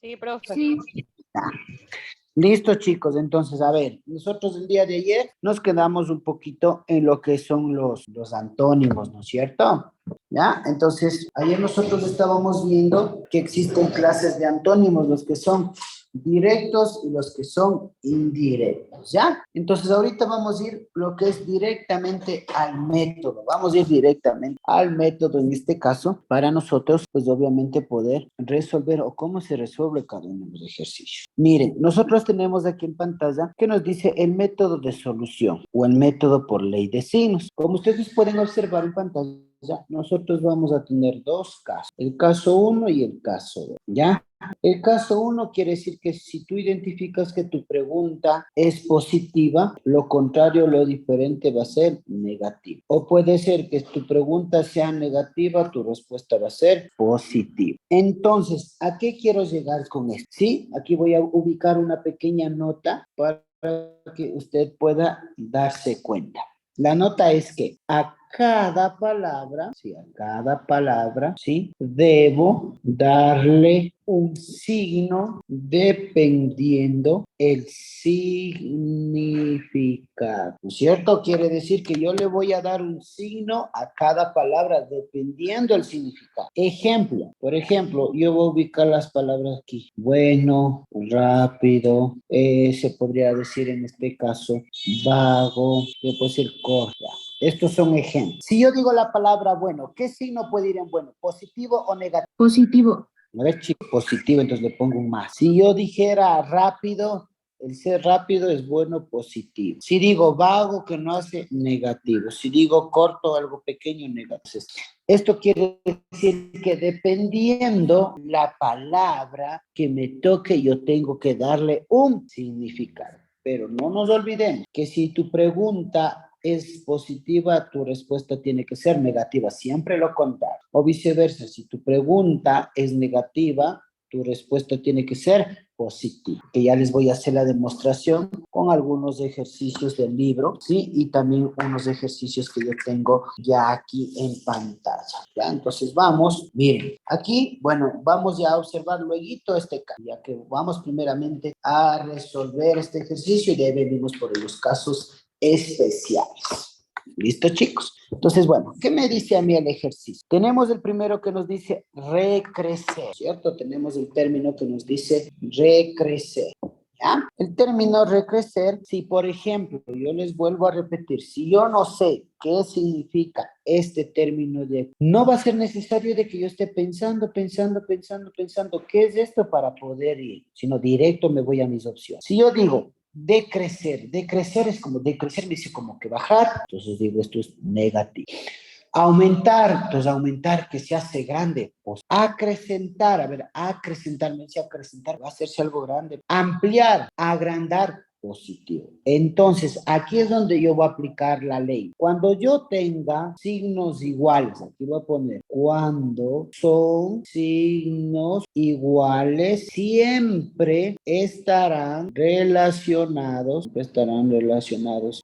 Sí, profe. Sí. Ya. Listo, chicos. Entonces, a ver, nosotros el día de ayer nos quedamos un poquito en lo que son los antónimos, ¿no es cierto? ¿Ya? Entonces, ayer nosotros estábamos viendo que existen clases de antónimos, los que son directos y los que son indirectos, ¿ya? Entonces, ahorita vamos a ir lo que es directamente al método. Vamos a ir directamente al método en este caso para nosotros, pues obviamente poder resolver o cómo se resuelve cada uno de los ejercicios. Miren, nosotros tenemos aquí en pantalla que nos dice el método de solución o el método por ley de signos. Como ustedes pueden observar en pantalla, nosotros vamos a tener dos casos, el caso 1 y el caso 2, ¿ya? El caso 1 quiere decir que si tú identificas que tu pregunta es positiva, lo contrario, lo diferente va a ser negativo. O puede ser que tu pregunta sea negativa, tu respuesta va a ser positiva. Entonces, ¿a qué quiero llegar con esto? Sí, aquí voy a ubicar una pequeña nota para que usted pueda darse cuenta. La nota es que a cada palabra, sí, debo darle un signo dependiendo el significado, ¿no es cierto? Quiere decir que yo le voy a dar un signo a cada palabra dependiendo el significado. Ejemplo, por ejemplo, yo voy a ubicar las palabras aquí. Bueno, rápido, se podría decir en este caso vago, yo puedo decir corta. Estos son ejemplos. Si yo digo la palabra bueno, ¿qué signo puede ir en bueno? ¿Positivo o negativo? Positivo. A ver, chicos, positivo, entonces le pongo un más. Si yo dijera rápido, el ser rápido es bueno, positivo. Si digo vago, que no hace, negativo. Si digo corto, algo pequeño, negativo. Entonces, esto quiere decir que dependiendo la palabra que me toque, yo tengo que darle un significado. Pero no nos olvidemos que si tu pregunta es positiva, tu respuesta tiene que ser negativa, siempre lo contrario. O viceversa, si tu pregunta es negativa, tu respuesta tiene que ser positiva. Que ya les voy a hacer la demostración con algunos ejercicios del libro, ¿sí? Y también unos ejercicios que yo tengo ya aquí en pantalla, ¿ya? Entonces vamos, miren, aquí, bueno, vamos ya a observar luego este caso, ya que vamos primeramente a resolver este ejercicio y de ahí venimos por los casos especiales. ¿Listo, chicos? Entonces, bueno, ¿qué me dice a mí el ejercicio? Tenemos el primero que nos dice recrecer, ¿cierto? Tenemos el término que nos dice recrecer. ¿Ya? El término recrecer, si por ejemplo, yo les vuelvo a repetir, si yo no sé qué significa este término de, no va a ser necesario de que yo esté pensando, ¿qué es esto para poder ir? Sino directo me voy a mis opciones. Si yo digo, decrecer es como, decrecer me dice como que bajar, entonces digo, esto es negativo. Aumentar, entonces aumentar que se hace grande, pues acrecentar, a ver, acrecentar, me dice acrecentar, va a hacerse algo grande, ampliar, agrandar, positivo. Entonces, aquí es donde yo voy a aplicar la ley. Cuando yo tenga signos iguales, aquí voy a poner, cuando son signos iguales, siempre estarán relacionados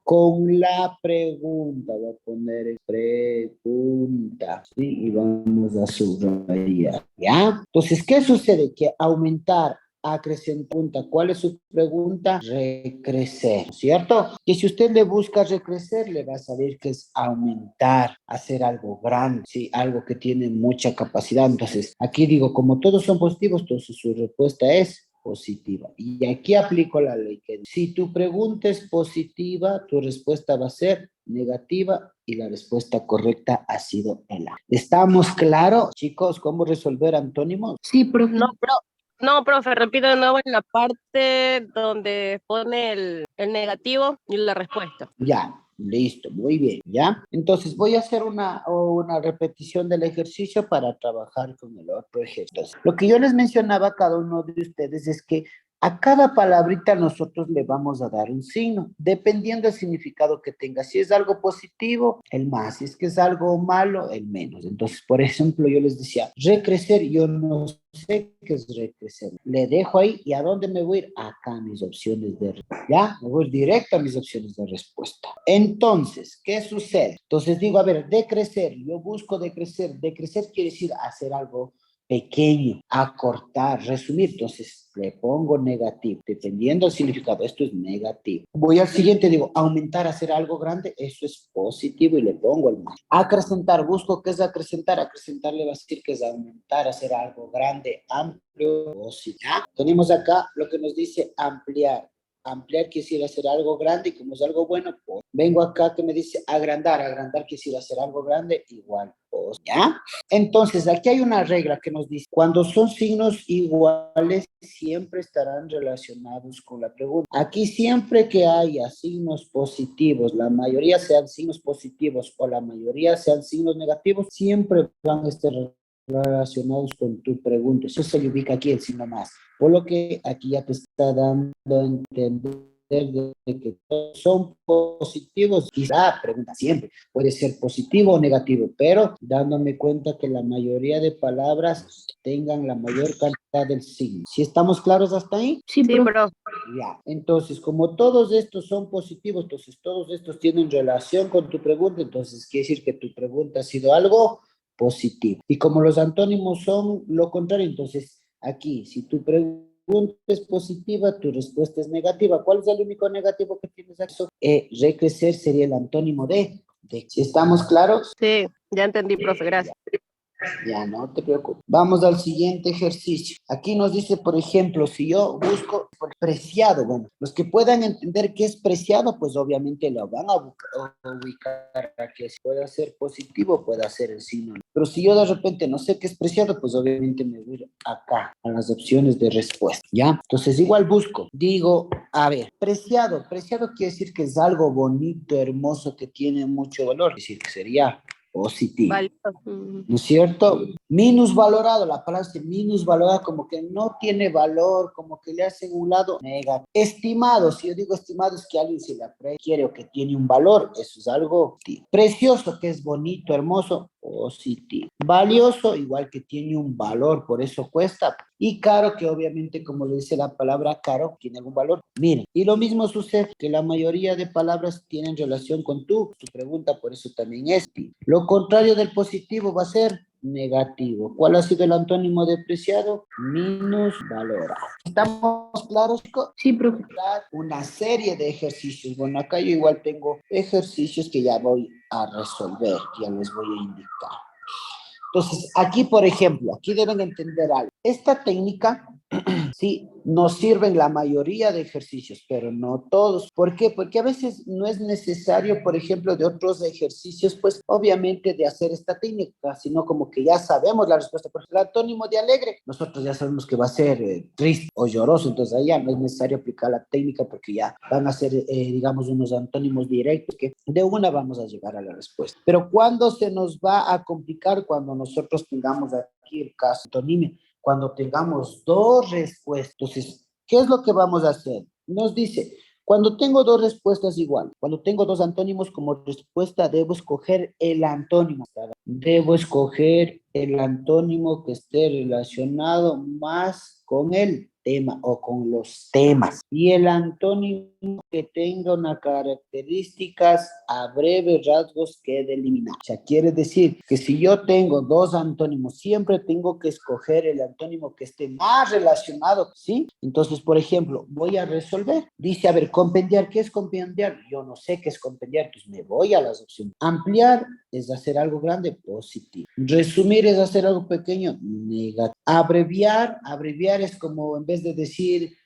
con la pregunta. Voy a poner pregunta, ¿sí? Y vamos a subrayar, ¿ya? Entonces, ¿qué sucede? Que aumentar, acrecentar, ¿cuál es su pregunta? Recrecer, ¿cierto? Que si usted le busca recrecer, le va a salir que es aumentar, hacer algo grande, ¿sí? Algo que tiene mucha capacidad. Entonces, aquí digo, como todos son positivos, entonces su respuesta es positiva. Y aquí aplico la ley que si tu pregunta es positiva, tu respuesta va a ser negativa y la respuesta correcta ha sido el A. ¿Estamos claros, chicos, cómo resolver antónimos? Sí, profe. No, profe, repito de nuevo en la parte donde pone el negativo y la respuesta. Ya, listo, muy bien, ¿ya? Entonces voy a hacer una repetición del ejercicio para trabajar con el otro ejercicio. Lo que yo les mencionaba a cada uno de ustedes es que a cada palabrita nosotros le vamos a dar un signo, dependiendo del significado que tenga. Si es algo positivo, el más. Si es que es algo malo, el menos. Entonces, por ejemplo, yo les decía, recrecer, yo no sé qué es recrecer. Le dejo ahí y ¿a dónde me voy a ir? Acá a mis opciones de respuesta. ¿Ya? Me voy directo a mis opciones de respuesta. Entonces, ¿qué sucede? Entonces digo, a ver, decrecer, yo busco decrecer. Decrecer quiere decir hacer algo pequeño, acortar, resumir. Entonces le pongo negativo, dependiendo del significado. Esto es negativo. Voy al siguiente, digo, aumentar, hacer algo grande, eso es positivo y le pongo el más. Acrecentar, busco qué es acrecentar. Acrecentar le va a decir que es aumentar, hacer algo grande, amplio, positivo. Tenemos acá lo que nos dice ampliar. Ampliar quisiera hacer algo grande y como es algo bueno, pues vengo acá que me dice agrandar. Agrandar quisiera hacer algo grande, igual, pues, ¿ya? Entonces, aquí hay una regla que nos dice, cuando son signos iguales, siempre estarán relacionados con la pregunta. Aquí siempre que haya signos positivos, la mayoría sean signos positivos o la mayoría sean signos negativos, siempre van a estar relacionados con tu pregunta. Eso se le ubica aquí el signo más. Por lo que aquí ya te está dando a entender de que todos son positivos. Quizá, pregunta siempre, puede ser positivo o negativo, pero dándome cuenta que la mayoría de palabras tengan la mayor cantidad del signo. ¿Sí estamos claros hasta ahí? Sí, bro. Ya, entonces, como todos estos son positivos, entonces todos estos tienen relación con tu pregunta, entonces quiere decir que tu pregunta ha sido algo positivo. Y como los antónimos son lo contrario, entonces aquí, si tu pregunta es positiva, tu respuesta es negativa. ¿Cuál es el único negativo que tienes aquí? Recrecer sería el antónimo de. ¿Estamos claros? Sí, ya entendí, profe, gracias. Ya, no te preocupes. Vamos al siguiente ejercicio. Aquí nos dice, por ejemplo, si yo busco preciado, bueno, los que puedan entender qué es preciado, pues obviamente lo van a ubicar a que pueda ser positivo, pueda ser el signo. Pero si yo de repente no sé qué es preciado, pues obviamente me voy a ir acá, a las opciones de respuesta, ¿ya? Entonces igual busco, digo, a ver, preciado quiere decir que es algo bonito, hermoso, que tiene mucho valor, es decir, que sería positivo. ¿No es cierto? Minusvalorado, la palabra es minusvalorado, como que no tiene valor, como que le hacen un lado negativo. Estimado, si yo digo estimado es que alguien se le quiere o que tiene un valor, eso es algo positivo. Precioso, que es bonito, hermoso, positivo. Valioso, igual que tiene un valor, por eso cuesta. Y caro, que obviamente, como le dice la palabra caro, tiene algún valor. Miren, y lo mismo sucede que la mayoría de palabras tienen relación con tu pregunta, por eso también es. Lo contrario del positivo va a ser negativo. ¿Cuál ha sido el antónimo de preciado? Minusvalorado. ¿Estamos claros, chicos? Sí, profe. Una serie de ejercicios. Bueno, acá yo igual tengo ejercicios que ya voy a resolver, ya les voy a indicar. Entonces, aquí, por ejemplo, aquí deben entender algo. Esta técnica, sí, nos sirven la mayoría de ejercicios, pero no todos. ¿Por qué? Porque a veces no es necesario, por ejemplo, de otros ejercicios, pues obviamente de hacer esta técnica, sino como que ya sabemos la respuesta. Por ejemplo, el antónimo de alegre, nosotros ya sabemos que va a ser triste o lloroso, entonces ahí ya no es necesario aplicar la técnica porque ya van a ser, digamos, unos antónimos directos que de una vamos a llegar a la respuesta. Pero cuando se nos va a complicar, cuando nosotros tengamos aquí el caso antonimia, cuando tengamos dos respuestas. Entonces, ¿qué es lo que vamos a hacer? Nos dice, cuando tengo dos respuestas igual, cuando tengo dos antónimos como respuesta, debo escoger el antónimo. Debo escoger el antónimo que esté relacionado más con el tema o con los temas. Y el antónimo que tenga unas características a breves rasgos que delimitar. O sea, quiere decir que si yo tengo dos antónimos, siempre tengo que escoger el antónimo que esté más relacionado, ¿sí? Entonces, por ejemplo, voy a resolver. Dice, a ver, compendiar, ¿qué es compendiar? Yo no sé qué es compendiar, entonces me voy a las opciones. Ampliar es hacer algo grande, positivo. Resumir es hacer algo pequeño, negativo. Abreviar es como en vez de decir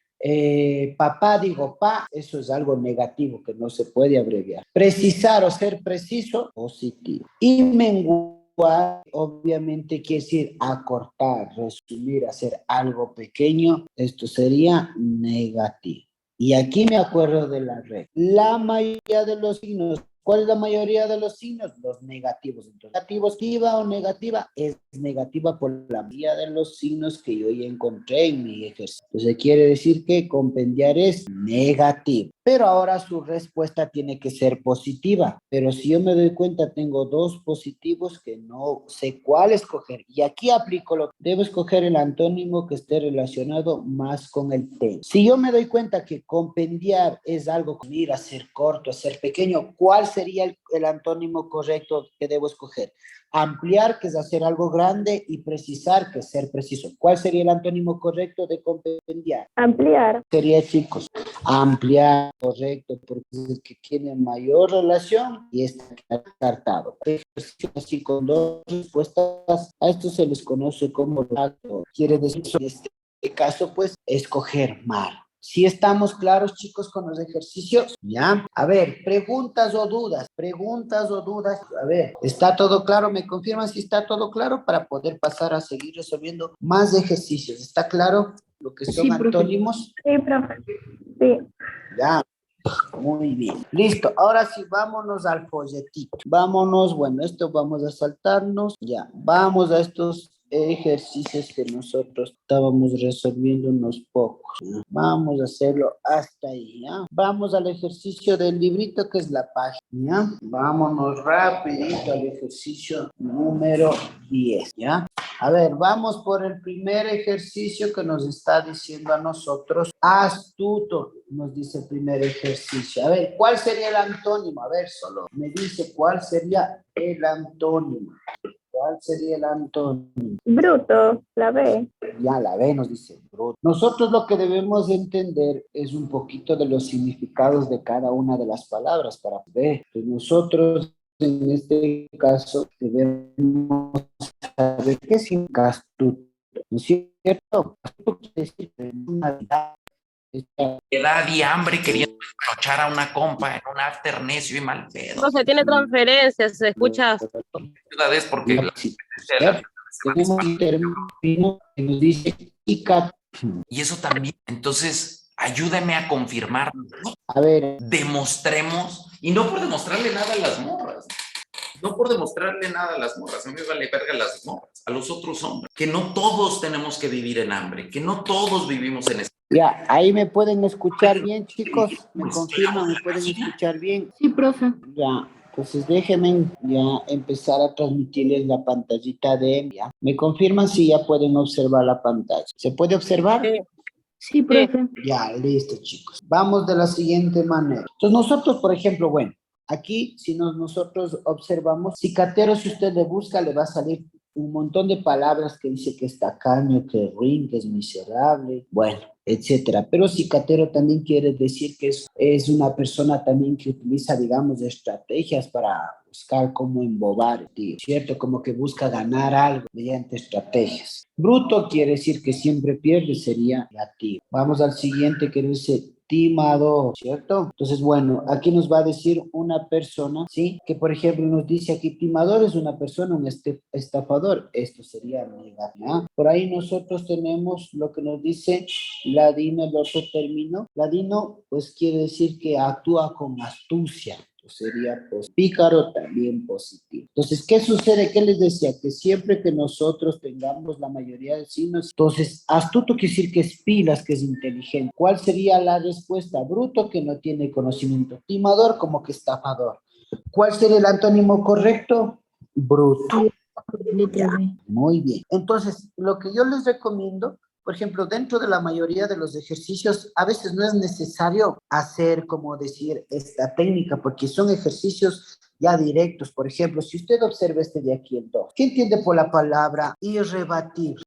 papá, digo pa, eso es algo negativo que no se puede abreviar. Precisar o ser preciso, positivo. Y menguar, obviamente quiere decir acortar, resumir, hacer algo pequeño, esto sería negativo. Y aquí me acuerdo de la regla. La mayoría de los signos, ¿cuál es la mayoría de los signos? Los negativos. Entonces, negativa o negativa es negativa por la mayoría de los signos que yo ya encontré en mi ejercicio. Entonces, quiere decir que compendiar es negativo. Pero ahora su respuesta tiene que ser positiva. Pero si yo me doy cuenta, tengo dos positivos que no sé cuál escoger. Y aquí aplico lo que debo escoger el antónimo que esté relacionado más con el tema. Si yo me doy cuenta que compendiar es algo como ir a ser corto, a ser pequeño, ¿cuál sería el antónimo correcto que debo escoger? Ampliar, que es hacer algo grande, y precisar, que es ser preciso. ¿Cuál sería el antónimo correcto de compendiar? Ampliar. Sería, chicos, ampliar, correcto, porque es el que tiene mayor relación y está descartado. Así con dos respuestas, a esto se les conoce como acto. Quiere decir, en este caso, pues, escoger mal. ¿Sí estamos claros, chicos, con los ejercicios? ¿Ya? A ver, preguntas o dudas. Preguntas o dudas. A ver, ¿está todo claro? ¿Me confirman si está todo claro para poder pasar a seguir resolviendo más ejercicios? ¿Está claro lo que son antónimos? Sí, profe. Sí. Ya. Muy bien. Listo. Ahora sí, vámonos al folletito. Vámonos, bueno, esto vamos a saltarnos. Ya, vamos a estos ejercicios que nosotros estábamos resolviendo unos pocos. ¿Ya? Vamos a hacerlo hasta ahí, ¿ya? Vamos al ejercicio del librito que es la página, ¿ya? Vámonos rapidito al ejercicio número 10, ¿ya? A ver, vamos por el primer ejercicio que nos está diciendo a nosotros. Astuto, nos dice el primer ejercicio. A ver, ¿cuál sería el antónimo? A ver, solo me dice cuál sería el antónimo. ¿Cuál sería el antónimo? Bruto, la B. Ya la B nos dice bruto. Nosotros lo que debemos entender es un poquito de los significados de cada una de las palabras para ver. Pues nosotros, en este caso, debemos saber qué significa astuto, ¿no es cierto? Astuto quiere decir que en una vida Edad y hambre queriendo aprovechar a una compa en un after necio y mal pedo. No se tiene transferencias, se escucha. Ciudades porque la tenemos un término que nos dice chica. y eso también. Entonces, ayúdame a confirmar. A ver, Demostremos, y no por demostrarle nada a las morras. No por demostrarle nada a las morras, a mí me vale verga las morras, a los otros hombres, que no todos tenemos que vivir en hambre, que no todos vivimos en esto. ya, ahí me pueden escuchar bien, chicos. ¿Me confirman? ¿Me pueden escuchar bien? Sí, profe. Ya, entonces déjenme ya empezar a transmitirles la pantallita de ya. ¿Me confirman si ya pueden observar la pantalla? ¿Se puede observar? Sí. Sí, profe. Ya, listo, chicos. Vamos de la siguiente manera. Entonces nosotros, por ejemplo, bueno, aquí si nosotros observamos, cicatero, si usted le busca, le va a salir un montón de palabras que dice que es tacaño, que es ruin, que es miserable, bueno, etcétera. Pero cicatero también quiere decir que es una persona también que utiliza, digamos, estrategias para buscar cómo embobar, tío, ¿cierto? Como que busca ganar algo mediante estrategias. Bruto quiere decir que siempre pierde, sería negativo. Vamos al siguiente que dice timador, ¿cierto? Entonces, bueno, aquí nos va a decir una persona, ¿sí? Que, por ejemplo, nos dice aquí timador es una persona, un estafador. Esto sería negativo, ¿no? Por ahí nosotros tenemos lo que nos dice ladino, el otro término. Ladino, pues quiere decir que actúa con astucia. Sería pícaro, también positivo. Entonces, ¿qué sucede? ¿Qué les decía? Que siempre que nosotros tengamos la mayoría de signos, entonces, astuto quiere decir que es pilas, que es inteligente. ¿Cuál sería la respuesta? Bruto, que no tiene conocimiento. Timador, como que estafador. ¿Cuál sería el antónimo correcto? Bruto. Ya, muy bien. Entonces, lo que yo les recomiendo, por ejemplo, dentro de la mayoría de los ejercicios, a veces no es necesario hacer, como decir, esta técnica, porque son ejercicios ya directos. Por ejemplo, si usted observa este de aquí, el 2, ¿qué entiende por la palabra irrebatible?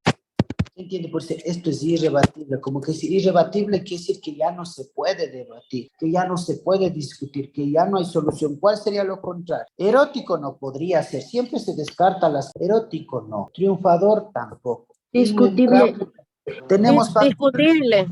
¿Qué entiende por decir esto es irrebatible? Como que si irrebatible quiere decir que ya no se puede debatir, que ya no se puede discutir, que ya no hay solución. ¿Cuál sería lo contrario? Erótico no podría ser, siempre se descarta las erótico no, triunfador tampoco. Discutible. Tenemos Discutible.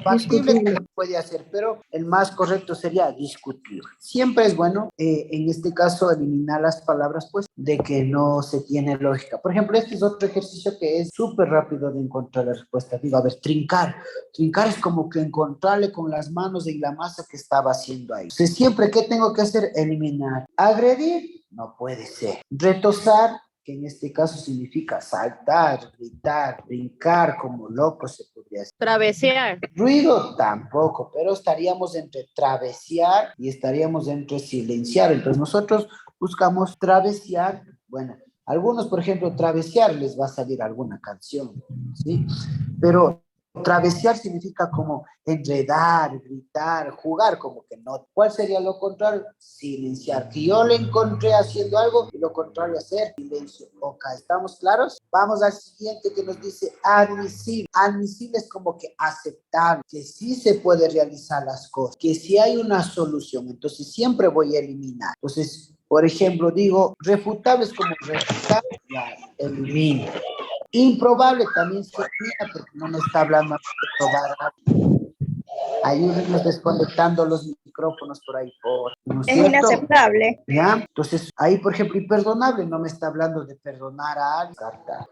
factible que puede hacer, pero el más correcto sería discutir. Siempre es bueno, en este caso, eliminar las palabras, pues, de que no se tiene lógica. Por ejemplo, este es otro ejercicio que es súper rápido de encontrar la respuesta. Digo, a ver, trincar. Trincar es como que encontrarle con las manos en la masa que estaba haciendo ahí. Entonces, siempre, ¿qué tengo que hacer? Eliminar. Agredir, no puede ser. Retosar, que en este caso significa saltar, gritar, brincar como loco se podría decir. Travesear. Ruido tampoco, pero estaríamos entre travesear y estaríamos entre silenciar. Entonces nosotros buscamos travesear, bueno, algunos, por ejemplo, travesear les va a salir alguna canción, ¿sí? Pero Travesear significa como enredar, gritar, jugar, como que no. ¿Cuál sería lo contrario? Silenciar. Que yo le encontré haciendo algo y lo contrario hacer silencio. Ok, ¿estamos claros? Vamos al siguiente que nos dice admisible. Admisible es como que aceptable, que sí se puede realizar las cosas, que sí hay una solución. Entonces siempre voy a eliminar. Entonces, por ejemplo, digo, refutable es como refutar, ya elimino. Improbable también se elimina porque no me está hablando de probar algo. Ayúdenme desconectando los micrófonos por ahí, ¿no es Es cierto? inaceptable. ¿Ya? Entonces, ahí, por ejemplo, imperdonable, no me está hablando de perdonar a alguien.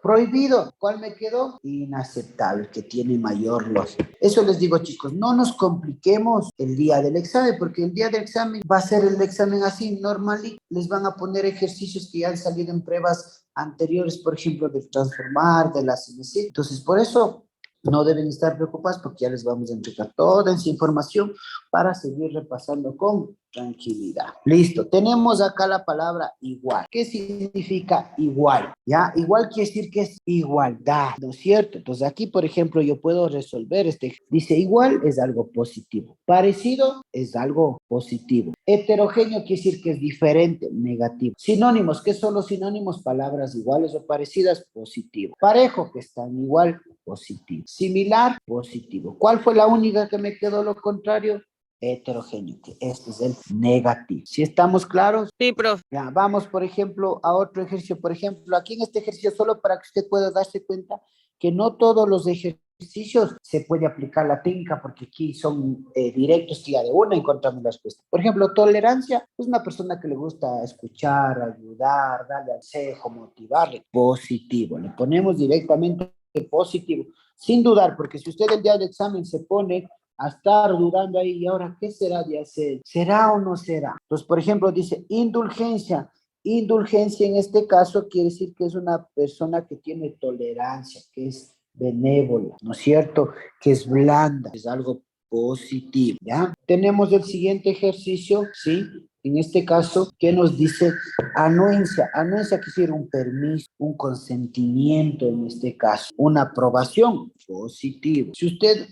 Prohibido, ¿cuál me quedó? Inaceptable, que tiene mayor lógica. Eso les digo, chicos, no nos compliquemos el día del examen, porque el día del examen va a ser el examen así, normal, y les van a poner ejercicios que ya han salido en pruebas anteriores, por ejemplo, del transformar, de la CMC. Entonces, por eso no deben estar preocupados porque ya les vamos a entregar toda esa información para seguir repasando con tranquilidad. Listo, tenemos acá la palabra igual. ¿Qué significa igual? ¿Ya? Igual quiere decir que es igualdad, ¿no es cierto? Entonces aquí, por ejemplo, yo puedo resolver dice igual es algo positivo. Parecido es algo positivo. Heterogéneo quiere decir que es diferente, negativo. Sinónimos, ¿qué son los sinónimos? Palabras iguales o parecidas, positivo. Parejo, que están igual, positivo. Similar, positivo. ¿Cuál fue la única que me quedó lo contrario? Heterogéneo, que este es el negativo. ¿Sí estamos claros? Sí, profe. Ya, vamos, por ejemplo, a otro ejercicio. Por ejemplo, aquí en este ejercicio, solo para que usted pueda darse cuenta que no todos los ejercicios se puede aplicar la técnica, porque aquí son directos, que ya de una encontramos la respuesta. Por ejemplo, tolerancia es una persona que le gusta escuchar, ayudar, darle consejo, motivarle. Positivo, le ponemos directamente positivo, sin dudar, porque si usted el día del examen se pone a estar dudando ahí, ¿y ahora qué será de hacer? ¿Será o no será? Entonces, por ejemplo, dice indulgencia. Indulgencia en este caso quiere decir que es una persona que tiene tolerancia, que es benévola, ¿no es cierto? Que es blanda, es algo positivo, ¿ya? Tenemos el siguiente ejercicio, ¿sí? En este caso, ¿qué nos dice? Anuencia. Anuencia quiere decir un permiso, un consentimiento en este caso, una aprobación, positivo. Si usted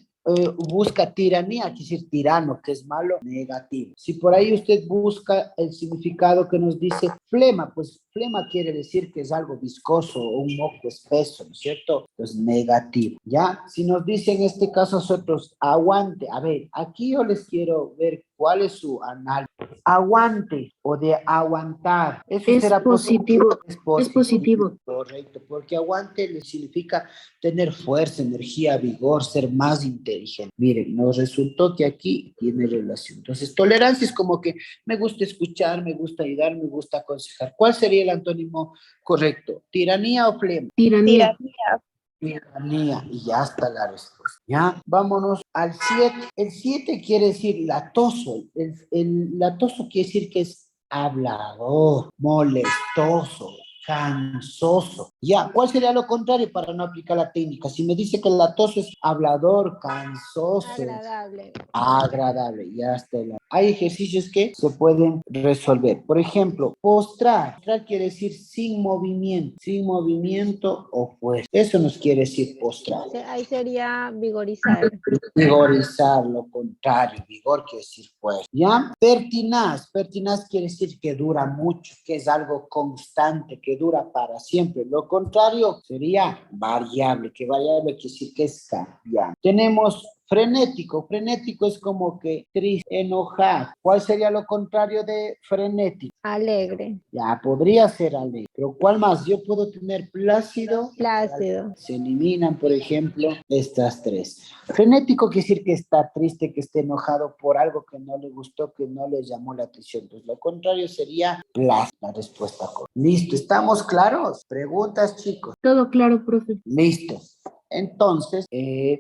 busca tiranía, quiere decir tirano, que es malo, negativo. Si por ahí usted busca el significado que nos dice flema, pues flema quiere decir que es algo viscoso o un moco espeso, ¿no es cierto? Pues negativo, ¿ya? Si nos dice en este caso nosotros aguante, a ver, aquí yo les quiero ver cuál es su análisis. Aguante o de aguantar, ¿eso Es será positivo. Es Es positivo. correcto, porque aguante le significa tener fuerza, energía, vigor, ser más inteligente. Miren, nos resultó que aquí tiene relación. Entonces, tolerancia es como que me gusta escuchar, me gusta ayudar, me gusta aconsejar. ¿Cuál sería el antónimo correcto? ¿Tiranía o flema? Tiranía. Tiranía, y ya está la respuesta. Ya, vámonos al 7. El 7 quiere decir latoso. El latoso quiere decir que es hablador, molestoso, cansoso. Ya, ¿cuál sería lo contrario para no aplicar la técnica? Si me dice que el latoso es hablador, cansoso, agradable, ya está. Hay ejercicios que se pueden resolver. Por ejemplo, postrar. Postrar quiere decir sin movimiento o fuerza. Eso nos quiere decir postrar. Ahí sería vigorizar. Vigorizar, lo contrario. Vigor quiere decir fuerza. ¿Ya? Pertinaz. Pertinaz quiere decir que dura mucho, que es algo constante, que dura para siempre. Lo contrario sería variable, que variable quiere decir que es cambiante. Tenemos frenético. Frenético es como que triste, enojado. ¿Cuál sería lo contrario de frenético? Alegre. Ya, podría ser alegre. Pero ¿cuál más? Yo puedo tener plácido. Plácido. Se eliminan, por ejemplo, estas tres. Frenético quiere decir que está triste, que esté enojado por algo que no le gustó, que no le llamó la atención. Entonces, lo contrario sería plácido. La respuesta correcta. Listo, ¿estamos claros? Preguntas, chicos. Todo claro, profe. Listo. Entonces,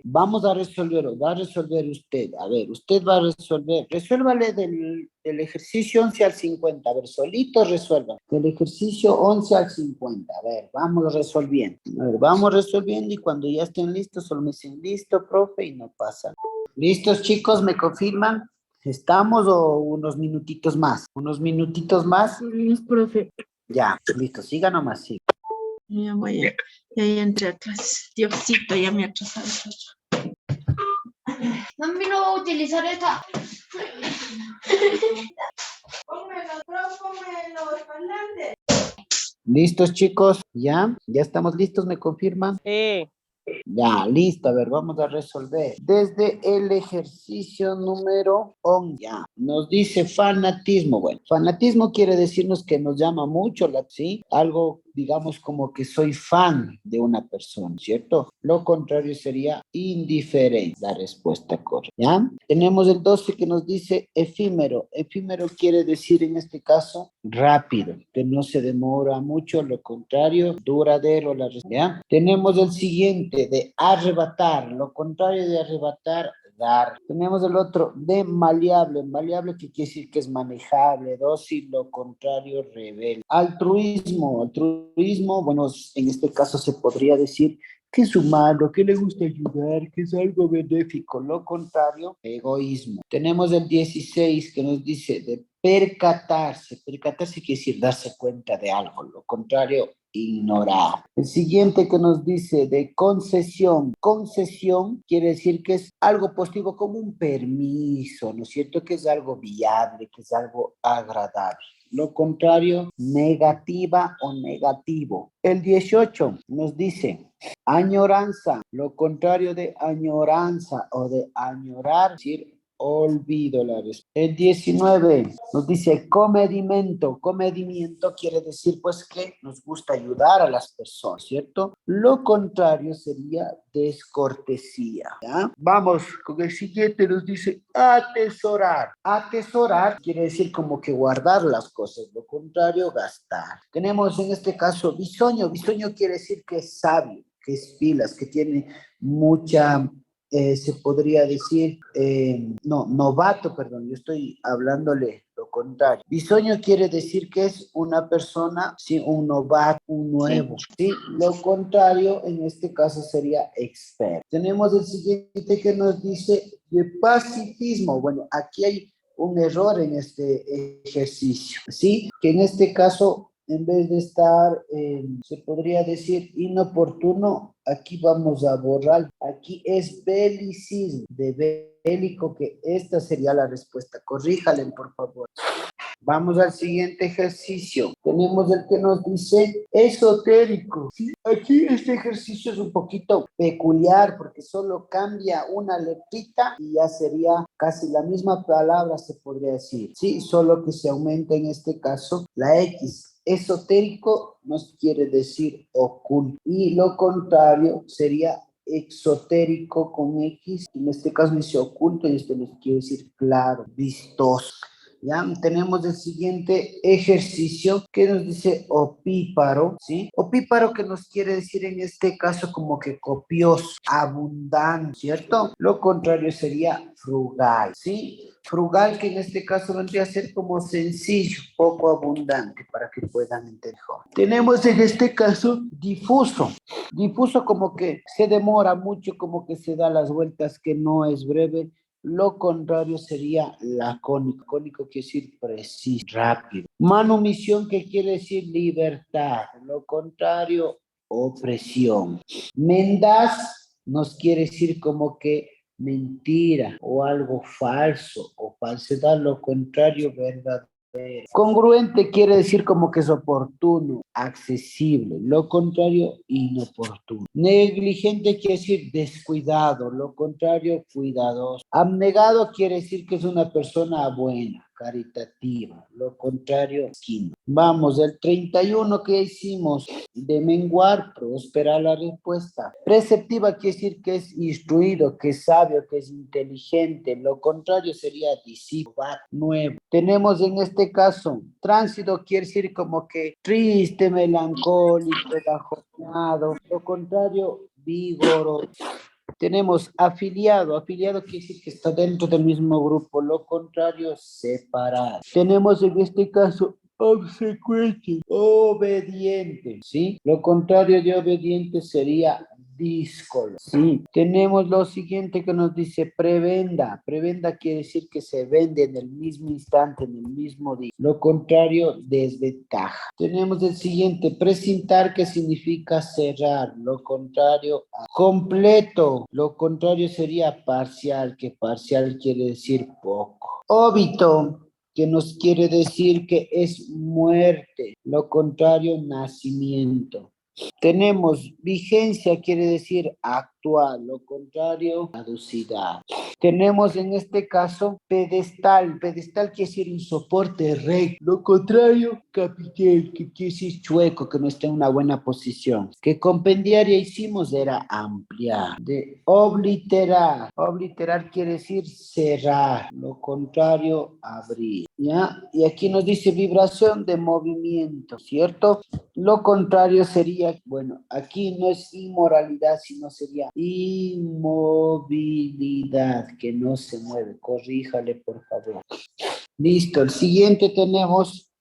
vamos a resolver, o va a resolver usted. A ver, usted va a resolver. Resuélvale del ejercicio 11 al 50. A ver, solito resuelvan. Del ejercicio 11 al 50. A ver, vamos resolviendo. A ver, vamos resolviendo y cuando ya estén listos, solo me dicen listo, profe, y no pasa. ¿Listos, chicos? ¿Me confirman? ¿Estamos o unos minutitos más? ¿Unos minutitos más? Sí, profe. Ya, listo. Siga nomás, sí. Ya entré a clase. Diosito, ya me ha atrasado. Mami no va a utilizar esta. ¿Listos, chicos? ¿Ya? ¿Ya estamos listos? ¿Me confirman? Sí. Ya, listo. A ver, vamos a resolver. Desde el ejercicio número 11, ya, nos dice fanatismo. Bueno, fanatismo quiere decirnos que nos llama mucho ¿sí? Algo, digamos, como que soy fan de una persona, ¿cierto? Lo contrario sería indiferente, la respuesta correcta, ¿ya? Tenemos el 12 que nos dice efímero. Efímero quiere decir en este caso rápido, que no se demora mucho, lo contrario, duradero, ¿ya? Tenemos el siguiente de arrebatar, lo contrario de arrebatar, dar. Tenemos el otro de maleable, maleable que quiere decir que es manejable, dócil, lo contrario, rebelde. Altruismo, bueno, en este caso se podría decir que es humano, que le gusta ayudar, que es algo benéfico, lo contrario, egoísmo. Tenemos el 16 que nos dice de percatarse, percatarse quiere decir darse cuenta de algo, lo contrario, ignorar. El siguiente que nos dice de concesión. Concesión quiere decir que es algo positivo como un permiso, ¿no es cierto? Que es algo viable, que es algo agradable. Lo contrario, negativa o negativo. El 18 nos dice añoranza. Lo contrario de añoranza o de añorar, es decir, olvido la respuesta. El 19 nos dice comedimiento. Comedimiento quiere decir pues que nos gusta ayudar a las personas, ¿cierto? Lo contrario sería descortesía, ¿ya? Vamos con el siguiente, nos dice atesorar. Atesorar quiere decir como que guardar las cosas, lo contrario gastar. Tenemos en este caso bisoño. Bisoño quiere decir que es sabio, que es pilas, que tiene mucha se podría decir, no, novato, perdón, yo estoy hablándole lo contrario. Bisoño quiere decir que es una persona, sí, un novato, un nuevo, ¿sí? Lo contrario en este caso sería experto. Tenemos el siguiente que nos dice de pacifismo. Bueno, aquí hay un error en este ejercicio, ¿sí? Que en este caso en vez de estar, se podría decir, inoportuno, aquí vamos a borrar. Aquí es belicismo, de bélico, que esta sería la respuesta. Corríjalen, por favor. Vamos al siguiente ejercicio. Tenemos el que nos dice esotérico. ¿Sí? Aquí este ejercicio es un poquito peculiar porque solo cambia una letrita y ya sería casi la misma palabra, se podría decir. Sí, solo que se aumenta en este caso la X. Esotérico nos quiere decir oculto y lo contrario sería exotérico con X. En este caso dice oculto y esto nos quiere decir claro, vistoso. Ya tenemos el siguiente ejercicio que nos dice opíparo, ¿sí? Opíparo que nos quiere decir en este caso como que copioso, abundante, ¿cierto? Lo contrario sería frugal, ¿sí? Frugal que en este caso vendría a ser como sencillo, poco abundante para que puedan entender. Tenemos en este caso difuso. Difuso como que se demora mucho, como que se da las vueltas, que no es breve. Lo contrario sería lacónico. Lacónico quiere decir preciso, rápido. Manumisión, que quiere decir libertad. Lo contrario, opresión. Mendaz nos quiere decir como que mentira o algo falso o falsedad. Lo contrario, verdad. Congruente quiere decir como que es oportuno, accesible, lo contrario, inoportuno. Negligente quiere decir descuidado, lo contrario, cuidadoso. Abnegado quiere decir que es una persona buena, caritativa, lo contrario, esquina. Vamos, el 31 que hicimos de menguar, próspera la respuesta. Preceptiva quiere decir que es instruido, que es sabio, que es inteligente, lo contrario sería discípulo, nuevo. Tenemos en este caso, tránsito quiere decir como que triste, melancólico, bajoneado, lo contrario, vigoroso. Tenemos afiliado, afiliado quiere decir que está dentro del mismo grupo, lo contrario, separado. Tenemos en este caso obsecuente, obediente, ¿sí? Lo contrario de obediente sería díscolo. Sí. Tenemos lo siguiente que nos dice prebenda. Prebenda quiere decir que se vende en el mismo instante, en el mismo día. Lo contrario, desventaja. Tenemos el siguiente, precintar, que significa cerrar. Lo contrario, completo. Lo contrario sería parcial, que parcial quiere decir poco. Óbito, que nos quiere decir que es muerte. Lo contrario, nacimiento. Tenemos vigencia, quiere decir actual, lo contrario, caducidad. Tenemos en este caso pedestal. Pedestal quiere decir un soporte recto. Lo contrario, capitel, que quiere decir chueco, que no está en una buena posición. Que compendiaria hicimos era ampliar. De obliterar. Obliterar quiere decir cerrar. Lo contrario, abrir. ¿Ya? Y aquí nos dice vibración de movimiento, ¿cierto? Lo contrario sería, bueno, aquí no es inmoralidad, sino sería inmovilidad, que no se mueve. Corríjale, por favor. Listo, el siguiente tenemos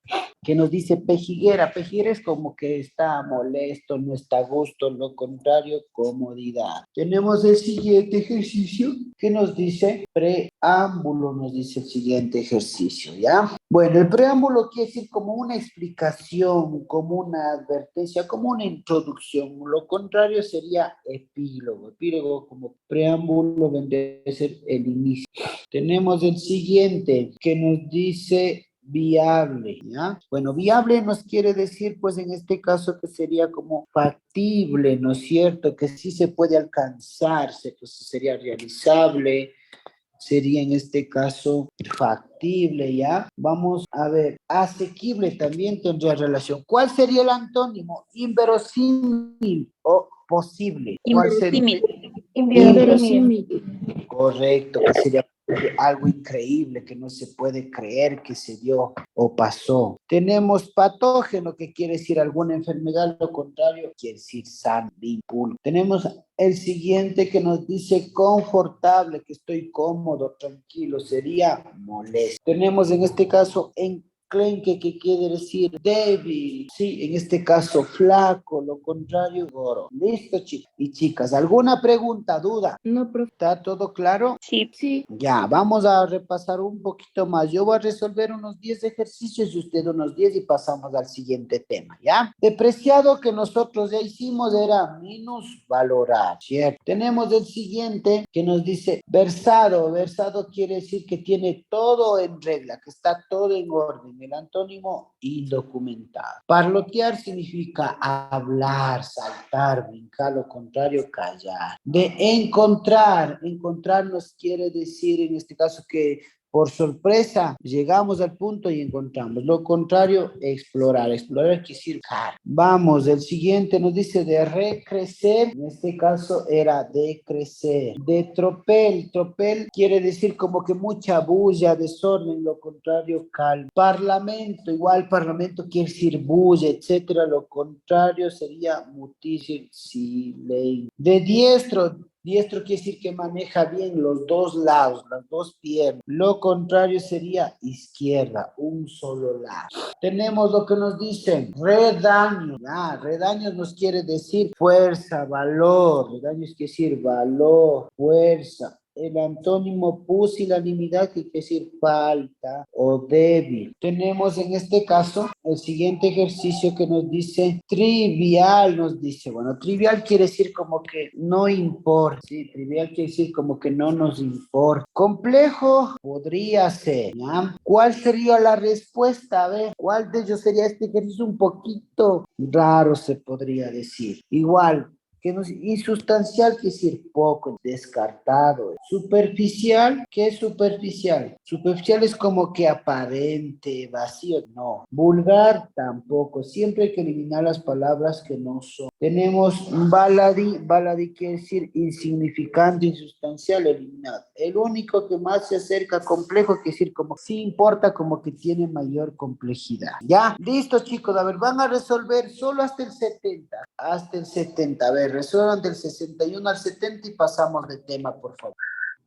que nos dice pejiguera. Pejiguera es como que está molesto, no está a gusto, lo contrario, comodidad. Tenemos el siguiente ejercicio que nos dice preámbulo, nos dice el siguiente ejercicio, ¿ya? Bueno, el preámbulo quiere decir como una explicación, como una advertencia, como una introducción. Lo contrario sería epílogo. Epílogo como preámbulo vendría a ser el inicio. Tenemos el siguiente que nos dice viable, ¿ya? Bueno, viable nos quiere decir, pues en este caso que sería como factible, ¿no es cierto? Que sí se puede alcanzarse, pues sería realizable, sería en este caso factible, ¿ya? Vamos a ver, asequible también tendría relación. ¿Cuál sería el antónimo? Inverosímil o posible. ¿Cuál sería? Inverosímil. Correcto, que sería algo increíble que no se puede creer que se dio o pasó. Tenemos patógeno, que quiere decir alguna enfermedad, lo contrario quiere decir sano, limpio. Tenemos el siguiente que nos dice confortable, que estoy cómodo, tranquilo, sería molesto. Tenemos en este caso enclenque, que quiere decir débil, sí, en este caso flaco, lo contrario gordo. Listo, chicos y chicas, ¿alguna pregunta, duda? No, profe. ¿Está todo claro? Sí. Ya, vamos a repasar un poquito más. Yo voy a resolver unos 10 ejercicios y usted unos 10 y pasamos al siguiente tema, ¿ya? Depreciado, que nosotros ya hicimos, era minusvalorar, ¿cierto? Tenemos el siguiente que nos dice versado. Versado quiere decir que tiene todo en regla, que está todo en orden. El antónimo, indocumentado. Parlotear significa hablar, saltar, brincar, lo contrario, callar. De encontrar nos quiere decir en este caso que por sorpresa llegamos al punto y encontramos. Lo contrario, explorar. Explorar quiere decir buscar. Vamos, el siguiente nos dice de recrecer. En este caso era decrecer. De tropel. Tropel quiere decir como que mucha bulla, desorden. Lo contrario, calma. Parlamento. Igual parlamento quiere decir bulla, etcétera. Lo contrario sería mutisir, silencio. De diestro. Diestro quiere decir que maneja bien los dos lados, las dos piernas. Lo contrario sería izquierda, un solo lado. Tenemos lo que nos dicen redaño. Redaños nos quiere decir fuerza, valor. Redaños quiere decir valor, fuerza. El antónimo pusilanimidad, que quiere decir falta o débil. Tenemos en este caso el siguiente ejercicio que nos dice trivial, nos dice, bueno, trivial quiere decir como que no importa, sí, trivial quiere decir como que no nos importa. Complejo podría ser, ¿ya? ¿Cuál sería la respuesta? A ver, ¿cuál de ellos sería este ejercicio? Un poquito raro se podría decir. Igual, que no es insustancial, quiere decir poco, descartado. Superficial, ¿qué es superficial? Superficial es como que aparente, vacío, no. Vulgar, tampoco. Siempre hay que eliminar las palabras que no son. Tenemos baladí. Baladí quiere decir insignificante, insustancial, eliminado. El único que más se acerca a complejo quiere decir como sí importa, como que tiene mayor complejidad. ¿Ya? Listo, chicos. A ver, van a resolver solo hasta el 70. Hasta el 70. A ver, resuelvan del 61 al 70 y pasamos de tema, por favor.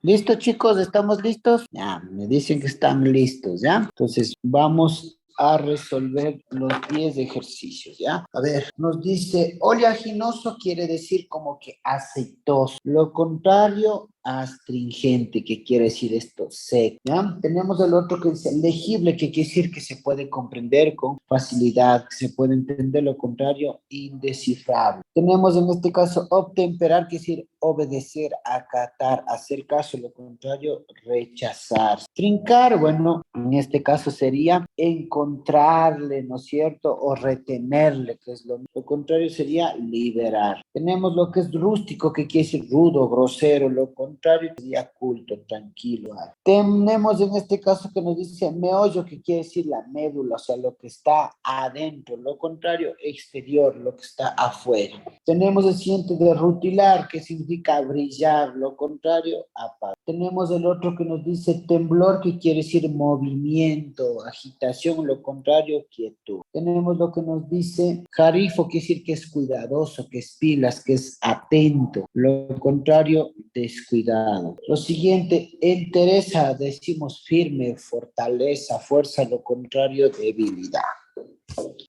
¿Listo, chicos? ¿Estamos listos? Ya, me dicen que están listos, ¿ya? Entonces, vamos a resolver los 10 ejercicios, ¿ya? A ver, nos dice, oleaginoso quiere decir como que aceitoso. Lo contrario, astringente, que quiere decir esto, seco, ¿ya? Tenemos el otro que dice legible, que quiere decir que se puede comprender con facilidad, que se puede entender. Lo contrario, indescifrable. Tenemos en este caso obtemperar, que decir obedecer, acatar, hacer caso. Lo contrario, rechazar. Trincar, bueno, en este caso sería encontrarle, ¿no es cierto? O retenerle, que es lo contrario sería liberar. Tenemos lo que es rústico, que quiere decir rudo, grosero. Lo contrario sería culto, tranquilo. Tenemos en este caso que nos dice meollo, que quiere decir la médula, o sea, lo que está adentro. Lo contrario, exterior, lo que está afuera. Tenemos el siguiente de rutilar, que significa brillar. Lo contrario, apagar. Tenemos el otro que nos dice temblor, que quiere decir movimiento, agitación. Lo contrario, quietud. Tenemos lo que nos dice jarifo, que decir que es cuidadoso, que es pilas, que es atento. Lo contrario, descuidado. Lo siguiente, entereza, decimos firme, fortaleza, fuerza. Lo contrario, debilidad.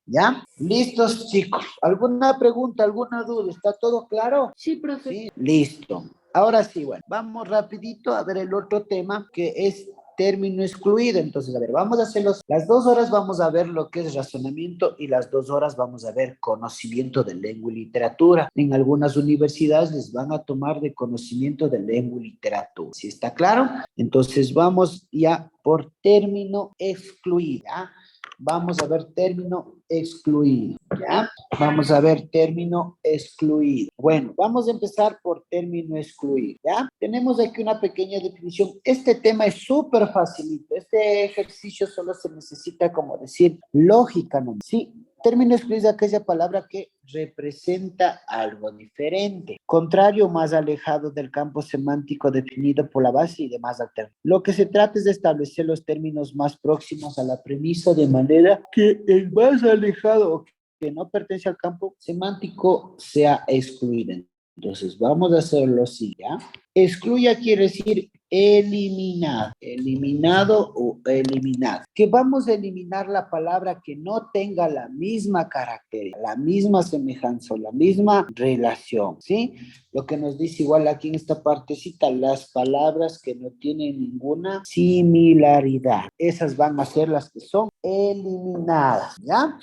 ¿Ya? ¿Listos, chicos? ¿Alguna pregunta, alguna duda? ¿Está todo claro? Sí, profe. Sí, listo. Ahora sí, bueno, vamos rapidito a ver el otro tema, que es término excluido. Entonces, a ver, vamos a hacer las 2 horas vamos a ver lo que es razonamiento y las 2 horas vamos a ver conocimiento de lengua y literatura. En algunas universidades les van a tomar de conocimiento de lengua y literatura. ¿Sí está claro? Entonces, vamos ya por término excluido, ¿ya? Vamos a ver término excluido, ¿ya? Vamos a ver término excluido. Bueno, vamos a empezar por término excluido, ¿ya? Tenemos aquí una pequeña definición. Este tema es súper facilito. Este ejercicio solo se necesita, como decir, lógica, ¿no? Sí, término excluido es aquella palabra que representa algo diferente, contrario, más alejado del campo semántico definido por la base y demás alternativas. Lo que se trata es de establecer los términos más próximos a la premisa de manera que el más alejado o que no pertenece al campo semántico sea excluido. Entonces, vamos a hacerlo así, ¿ya? Excluya quiere decir eliminado, eliminado o eliminado. Que vamos a eliminar la palabra que no tenga la misma característica, la misma semejanza o la misma relación, ¿sí? Lo que nos dice igual aquí en esta partecita, las palabras que no tienen ninguna similaridad. Esas van a ser las que son eliminadas, ¿ya?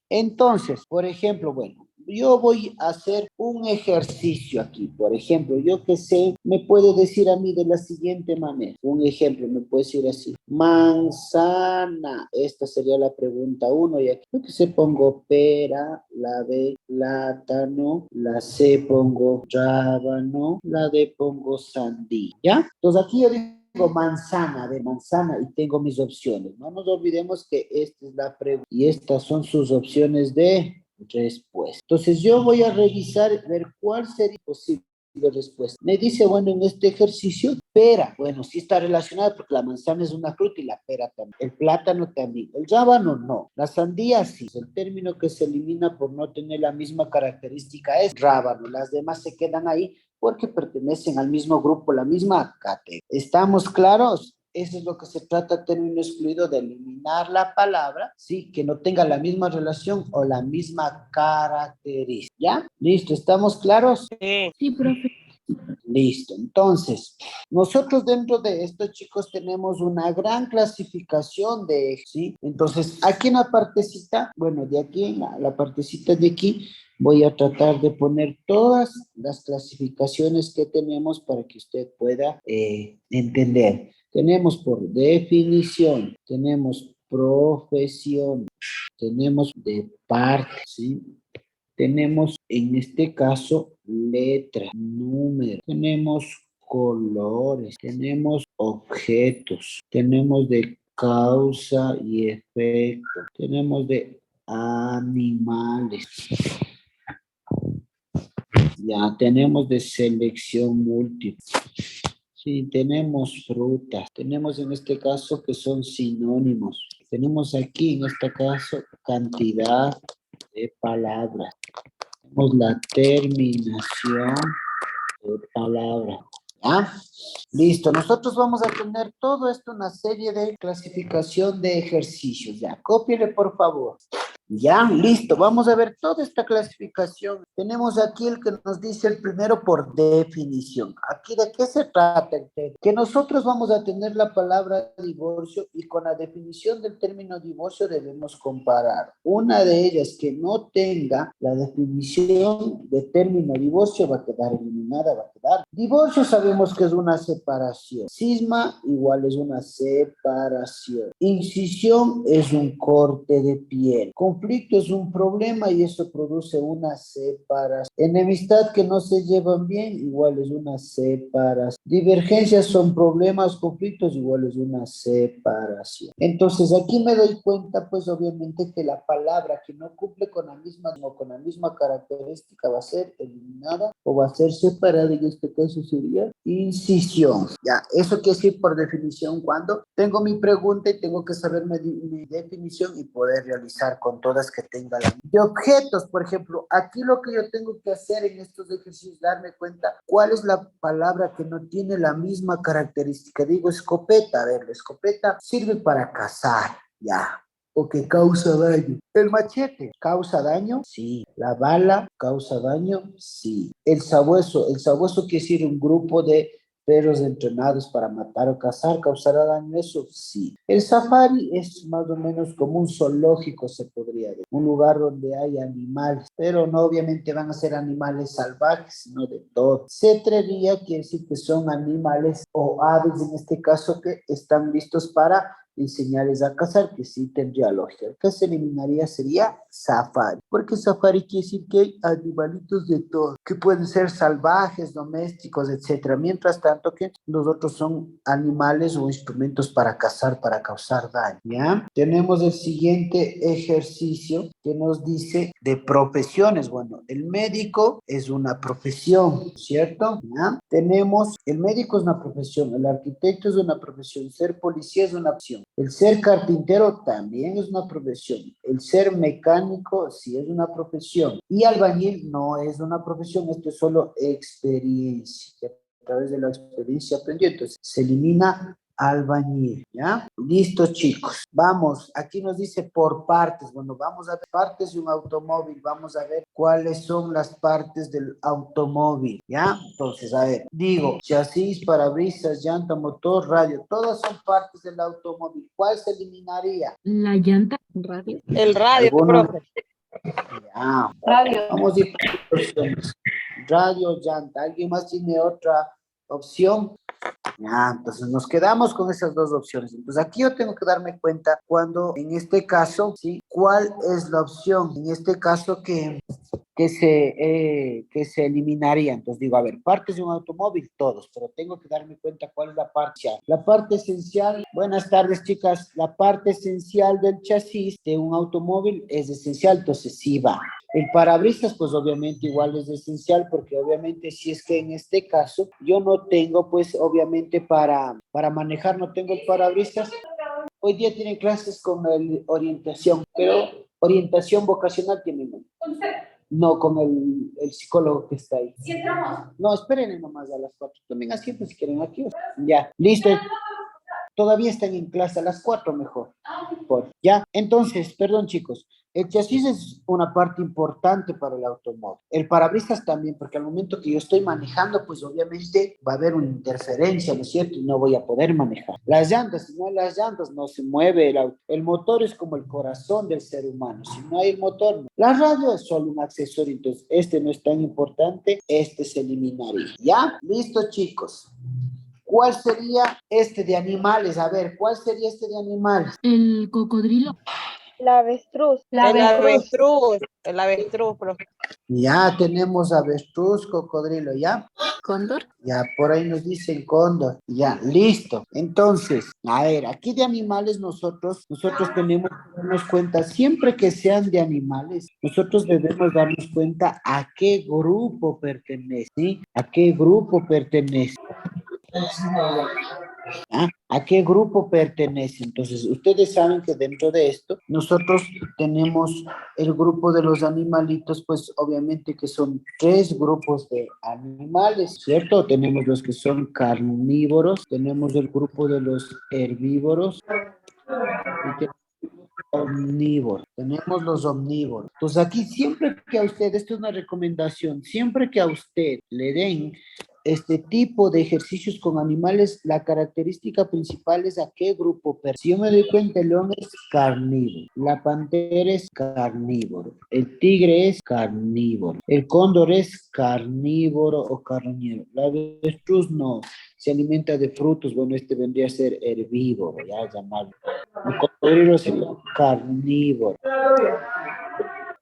Entonces, por ejemplo, bueno, yo voy a hacer un ejercicio aquí. Por ejemplo, yo que sé, me puede decir a mí de la siguiente manera. Un ejemplo, me puede decir así. Manzana. Esta sería la pregunta 1. Y aquí yo que sé, pongo pera, la B, plátano, la C pongo rábano, la D pongo sandía. ¿Ya? Entonces aquí yo digo manzana, de manzana, y tengo mis opciones. No nos olvidemos que esta es la pregunta y estas son sus opciones de respuesta. Entonces yo voy a revisar, ver cuál sería posible respuesta. Me dice, bueno, en este ejercicio, pera. Bueno, sí está relacionada porque la manzana es una fruta y la pera también. El plátano también. El rábano no. La sandía sí. El término que se elimina por no tener la misma característica es rábano. Las demás se quedan ahí porque pertenecen al mismo grupo, la misma categoría. ¿Estamos claros? Eso es lo que se trata, término excluido, de eliminar la palabra, sí, que no tenga la misma relación o la misma característica. ¿Ya? Listo, ¿estamos claros? Sí. Sí, profe. Listo. Entonces, nosotros dentro de esto, chicos, tenemos una gran clasificación de ejes, ¿sí? Entonces, aquí en la partecita, bueno, de aquí en la partecita de aquí, voy a tratar de poner todas las clasificaciones que tenemos para que usted pueda entender. Tenemos por definición, tenemos profesión, tenemos de parte, ¿sí? Tenemos en este caso letra, número, tenemos colores, tenemos objetos, tenemos de causa y efecto, tenemos de animales, ya tenemos de selección múltiple. Sí, tenemos frutas, tenemos en este caso que son sinónimos, tenemos aquí en este caso cantidad de palabras, tenemos la terminación de palabras, ¿Ya? Listo, nosotros vamos a tener todo esto, una serie de clasificación de ejercicios. Ya, cópiele por favor. Ya, listo, vamos a ver toda esta clasificación. Tenemos aquí el que nos dice el primero por definición. Aquí, ¿de qué se trata? Que nosotros vamos a tener la palabra divorcio y con la definición del término divorcio debemos comparar. Una de ellas que no tenga la definición de término divorcio va a quedar eliminada, va a quedar. Divorcio sabemos que es una separación. Cisma igual es una separación. Incisión es un corte de piel. Conflicto es un problema y eso produce una separación. Enemistad que no se llevan bien, igual es una separación. Divergencias son problemas, conflictos, igual es una separación. Entonces aquí me doy cuenta, pues obviamente que la palabra que no cumple con la misma o con la misma característica va a ser eliminada o va a ser separada, en este caso sería incisión. Ya, eso quiere decir por definición cuando tengo mi pregunta y tengo que saber mi definición y poder realizar con todas que tenga la. De objetos, por ejemplo, aquí lo que yo tengo que hacer en estos ejercicios es darme cuenta cuál es la palabra que no tiene la misma característica. Digo escopeta, a ver, la escopeta sirve para cazar, ya, o que causa daño. El machete causa daño, sí. La bala causa daño, sí. El sabueso quiere decir un grupo de perros entrenados para matar o cazar, ¿causará daño eso? Sí. El safari es más o menos como un zoológico, se podría decir, un lugar donde hay animales, pero no obviamente van a ser animales salvajes, sino de todo. Cetrería quiere decir que son animales o aves, en este caso, que están listos para enseñarles a cazar, que sí tendría lógica. El que se eliminaría sería safari, porque safari quiere decir que hay animalitos de todo, que pueden ser salvajes, domésticos, etcétera. Mientras tanto que los otros son animales o instrumentos para cazar, para causar daño, ¿ya? Tenemos el siguiente ejercicio que nos dice de profesiones. Bueno, el médico es una profesión, ¿cierto? ¿Ya? Tenemos, el médico es una profesión, el arquitecto es una profesión, ser policía es una opción. El ser carpintero también es una profesión. El ser mecánico sí es una profesión. Y albañil no es una profesión, esto es solo experiencia. A través de la experiencia aprendió. Entonces, se elimina albañil, ¿ya? Listo, chicos. Vamos, aquí nos dice por partes. Bueno, vamos a ver partes de un automóvil. Vamos a ver cuáles son las partes del automóvil, ¿ya? Entonces, a ver, digo, chasis, parabrisas, llanta, motor, radio, todas son partes del automóvil. ¿Cuál se eliminaría? La llanta. Radio. El radio, ¿Alguno? profe. Ya, Radio. vamos a ir por opciones. Radio, llanta. ¿Alguien más tiene otra opción? Ya, entonces nos quedamos con esas dos opciones. Entonces aquí yo tengo que darme cuenta cuando, en este caso, ¿sí? ¿Cuál es la opción? En este caso que se eliminaría. Entonces digo, a ver, partes de un automóvil, todos, pero tengo que darme cuenta cuál es la parte esencial. La parte esencial, buenas tardes chicas, la parte esencial del chasis de un automóvil es esencial, entonces sí va. El parabrisas, pues obviamente igual es esencial, porque obviamente si es que en este caso yo no tengo, pues obviamente para manejar no tengo el parabrisas. Hoy día tienen clases con el orientación, pero orientación vocacional tienen. No, con el psicólogo que está ahí. ¿Sí entramos? No, esperen nomás a las 4. Tomen asiento si quieren aquí. Ya, listo. Todavía están en clase a las 4 mejor. Ya, entonces, perdón chicos, el chasis es una parte importante para el automóvil. El parabrisas también, porque al momento que yo estoy manejando, pues obviamente va a haber una interferencia, ¿no es cierto? Y no voy a poder manejar. Las llantas, si no hay las llantas, no se mueve el auto. El motor es como el corazón del ser humano. Si no hay el motor, no. La radio es solo un accesorio, entonces este no es tan importante, este se eliminaría. ¿Ya? Listo, chicos. ¿Cuál sería este de animales? A ver, ¿cuál sería este de animales? El cocodrilo. La avestruz. El avestruz, profe. Ya tenemos avestruz, cocodrilo, ¿ya? Cóndor. Ya, por ahí nos dicen cóndor. Ya, listo. Entonces, a ver, aquí de animales nosotros tenemos que darnos cuenta, siempre que sean de animales, nosotros debemos darnos cuenta a qué grupo pertenece, ¿sí? A qué grupo pertenece. ¿Ah? ¿A qué grupo pertenece? Entonces, ustedes saben que dentro de esto, nosotros tenemos el grupo de los animalitos, pues obviamente que son 3 grupos de animales, ¿cierto? Tenemos los que son carnívoros, tenemos el grupo de los herbívoros y omnívoros. Tenemos los omnívoros. Entonces aquí siempre que a usted, esto es una recomendación, siempre que a usted le den este tipo de ejercicios con animales, la característica principal es a qué grupo. Si yo me doy cuenta, el león es carnívoro, la pantera es carnívoro, el tigre es carnívoro, el cóndor es carnívoro o carroñero, la avestruz no, se alimenta de frutos, bueno, este vendría a ser herbívoro, ya llamarlo. El cocodrilo sería carnívoro.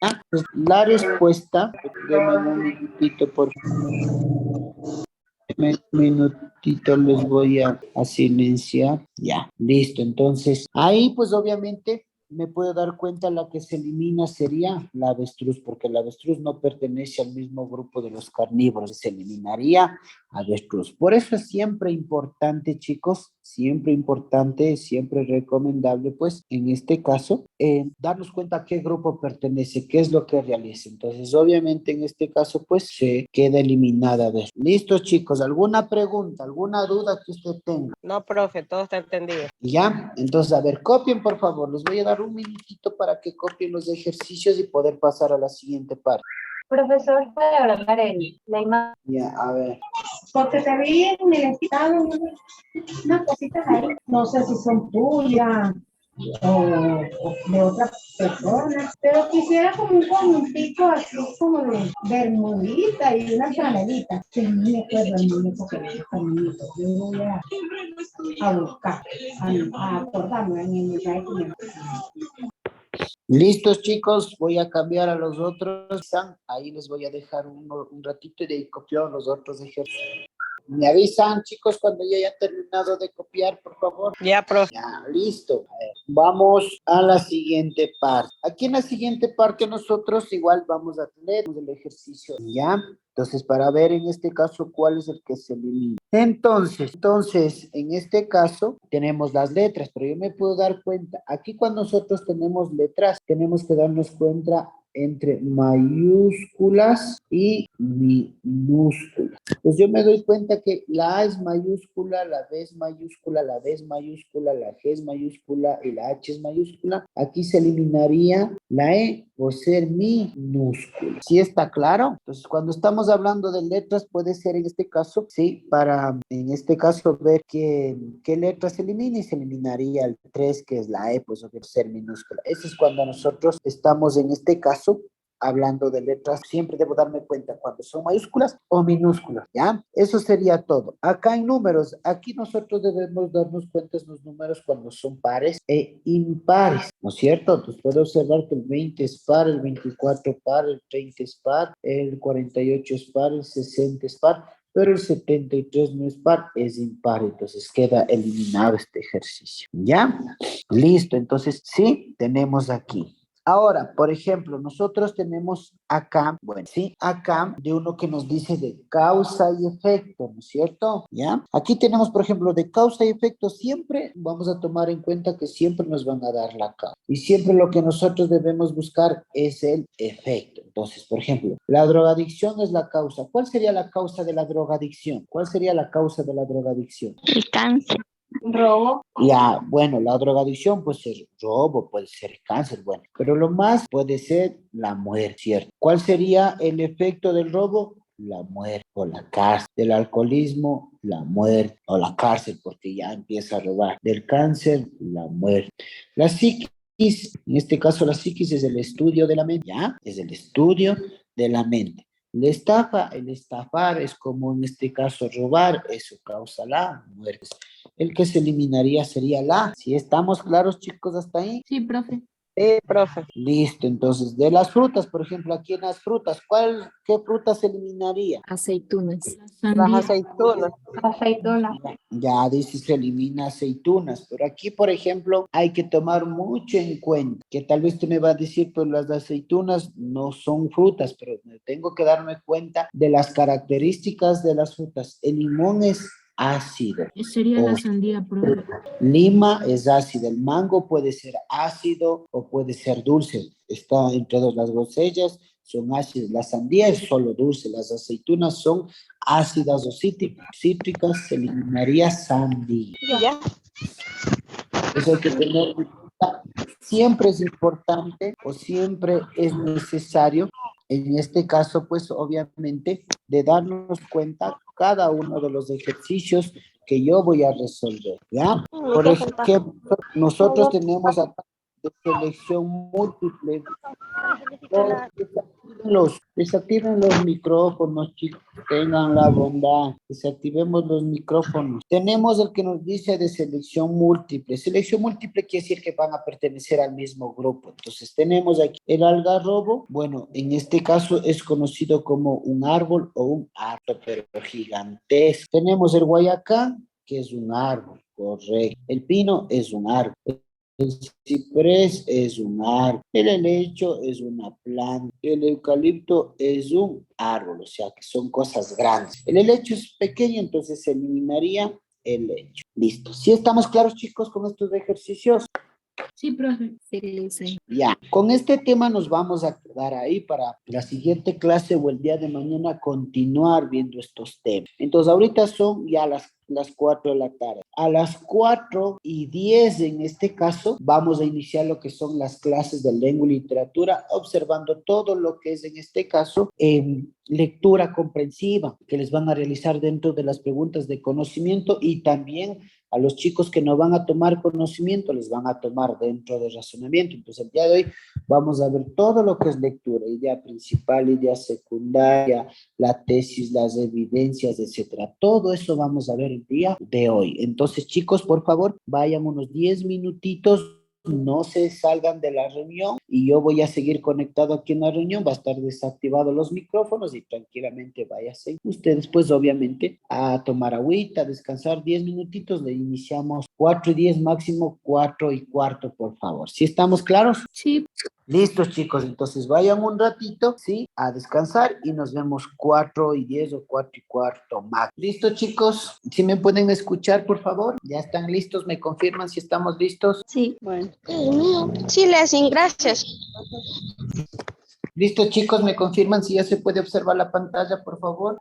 Ah, pues la respuesta, denme un minutito, por favor. Denme un minutito, les voy a silenciar. Ya, listo. Entonces, ahí pues obviamente me puedo dar cuenta la que se elimina sería la avestruz, porque la avestruz no pertenece al mismo grupo de los carnívoros, se eliminaría avestruz. Por eso es siempre importante, chicos, siempre importante, siempre recomendable, pues, en este caso, darnos cuenta a qué grupo pertenece, qué es lo que realiza. Entonces, obviamente, en este caso, pues, se queda eliminada. Listo, chicos, ¿alguna pregunta, alguna duda que usted tenga? No, profe, todo está entendido. ¿Ya? Entonces, a ver, copien, por favor. Les voy a dar un minutito para que copien los ejercicios y poder pasar a la siguiente parte. Profesor, puede agregar la imagen. Ya, a ver. Porque te vi en el estado unas cositas ahí. No sé si son tuyas o de otra persona, pero quisiera como un conjuntico así como de bermudita y una franelita. Que no me acuerdo el nombre porque no está bonito. Yo voy a buscar, a acordarme en el mensaje que me. Listos, chicos, voy a cambiar a los otros. Ahí les voy a dejar un ratito y de ahí copio los otros ejercicios. Me avisan, chicos, cuando ya haya terminado de copiar, por favor. Ya, profe. Ya, listo. A ver, vamos a la siguiente parte. Aquí en la siguiente parte nosotros igual vamos a tener el ejercicio, ¿ya? Entonces, para ver en este caso cuál es el que se elimina. Entonces, en este caso tenemos las letras, pero yo me puedo dar cuenta, aquí cuando nosotros tenemos letras, tenemos que darnos cuenta entre mayúsculas y minúsculas. Pues yo me doy cuenta que la A es mayúscula, la B es mayúscula, la D es mayúscula, la G es mayúscula y la H es mayúscula. Aquí se eliminaría la E por ser minúscula. ¿Sí está claro? Entonces, cuando estamos hablando de letras, puede ser en este caso, sí, para en este caso ver qué letra se elimina y se eliminaría el 3, que es la E, pues por ser minúscula. Eso es cuando nosotros estamos en este caso hablando de letras, siempre debo darme cuenta cuando son mayúsculas o minúsculas, ¿ya? Eso sería todo. Acá en números, aquí nosotros debemos darnos cuenta de los números cuando son pares e impares, ¿no es cierto? Entonces puedo observar que el 20 es par, el 24 par, el 30 es par, el 48 es par, el 60 es par, pero el 73 no es par, es impar, entonces queda eliminado este ejercicio, ¿ya? Listo, entonces sí, tenemos aquí. Ahora, por ejemplo, nosotros tenemos acá, bueno, sí, acá de uno que nos dice de causa y efecto, ¿no es cierto? ¿Ya? Aquí tenemos, por ejemplo, de causa y efecto, siempre vamos a tomar en cuenta que siempre nos van a dar la causa. Y siempre lo que nosotros debemos buscar es el efecto. Entonces, por ejemplo, la drogadicción es la causa. ¿Cuál sería la causa de la drogadicción? ¿Cuál sería la causa de la drogadicción? El cáncer. Robo. Ya, bueno, la drogadicción puede ser robo, puede ser cáncer, bueno, pero lo más puede ser la muerte, ¿cierto? ¿Cuál sería el efecto del robo? La muerte o la cárcel. Del alcoholismo, la muerte o la cárcel, porque ya empieza a robar. Del cáncer, la muerte. La psiquis, en este caso la psiquis es el estudio de la mente, ¿ya? Es el estudio de la mente. La estafa, el estafar es como en este caso robar, eso causa la muerte. El que se eliminaría sería la. ¿Sí estamos claros, chicos, hasta ahí? Sí, profe. Profe. Listo, entonces, de las frutas, por ejemplo, aquí en las frutas, ¿qué fruta se eliminaría? Aceitunas. Las Sandía. aceitunas. Aceituna. Ya dice se elimina aceitunas, pero aquí, por ejemplo, hay que tomar mucho en cuenta, que tal vez tú me vas a decir, pues las aceitunas no son frutas, pero tengo que darme cuenta de las características de las frutas. El limón es ácido. Sería O la sandía, profe. lima es ácido, el mango puede ser ácido o puede ser dulce. Está entre dos, las grosellas son ácidas, la sandía es solo dulce, las aceitunas son ácidas o cítricas, se eliminaría sandía. Ya. Eso hay que tener en cuenta. Siempre es importante o siempre es necesario, en este caso, pues obviamente, de darnos cuenta cada uno de los ejercicios que yo voy a resolver, ¿ya? Por ejemplo, nosotros tenemos acá de selección múltiple. Desactiven los micrófonos, chicos, tengan la bondad, desactivemos los micrófonos. Tenemos el que nos dice de selección múltiple. Selección múltiple quiere decir que van a pertenecer al mismo grupo. Entonces tenemos aquí el algarrobo, bueno, en este caso es conocido como un árbol o un árbol, pero gigantesco. Tenemos el guayacán, que es un árbol, correcto. El pino es un árbol. El ciprés es un árbol, el helecho es una planta, el eucalipto es un árbol, o sea que son cosas grandes. El helecho es pequeño, entonces se eliminaría el helecho. Listo. ¿Sí estamos claros, chicos, con estos ejercicios? Sí, profe. Sí. Ya, con este tema nos vamos a quedar ahí para la siguiente clase o el día de mañana continuar viendo estos temas. Entonces, ahorita son ya las 4 de la tarde. A las 4:10 en este caso, vamos a iniciar lo que son las clases de lengua y literatura, observando todo lo que es en este caso lectura comprensiva, que les van a realizar dentro de las preguntas de conocimiento, y también a los chicos que no van a tomar conocimiento, les van a tomar dentro de razonamiento. Entonces, el día de hoy vamos a ver todo lo que es lectura, idea principal, idea secundaria, la tesis, las evidencias, etcétera. Todo eso vamos a ver el día de hoy. Entonces, chicos, por favor, vayan unos 10 minutitos, no se salgan de la reunión y yo voy a seguir conectado aquí en la reunión, va a estar desactivado los micrófonos y tranquilamente váyanse ustedes, pues obviamente, a tomar agüita, a descansar 10 minutitos, le iniciamos 4:10, máximo 4:15, por favor. ¿Sí estamos claros? Sí. Listos, chicos, entonces vayan un ratito, ¿sí? A descansar y nos vemos 4:10 o 4:15 más. ¿Listos, chicos? ¿Sí me pueden escuchar, por favor? ¿Ya están listos? ¿Me confirman si estamos listos? Sí, bueno. Sí, Lessing, gracias. ¿Listos, chicos? ¿Me confirman si ya se puede observar la pantalla, por favor?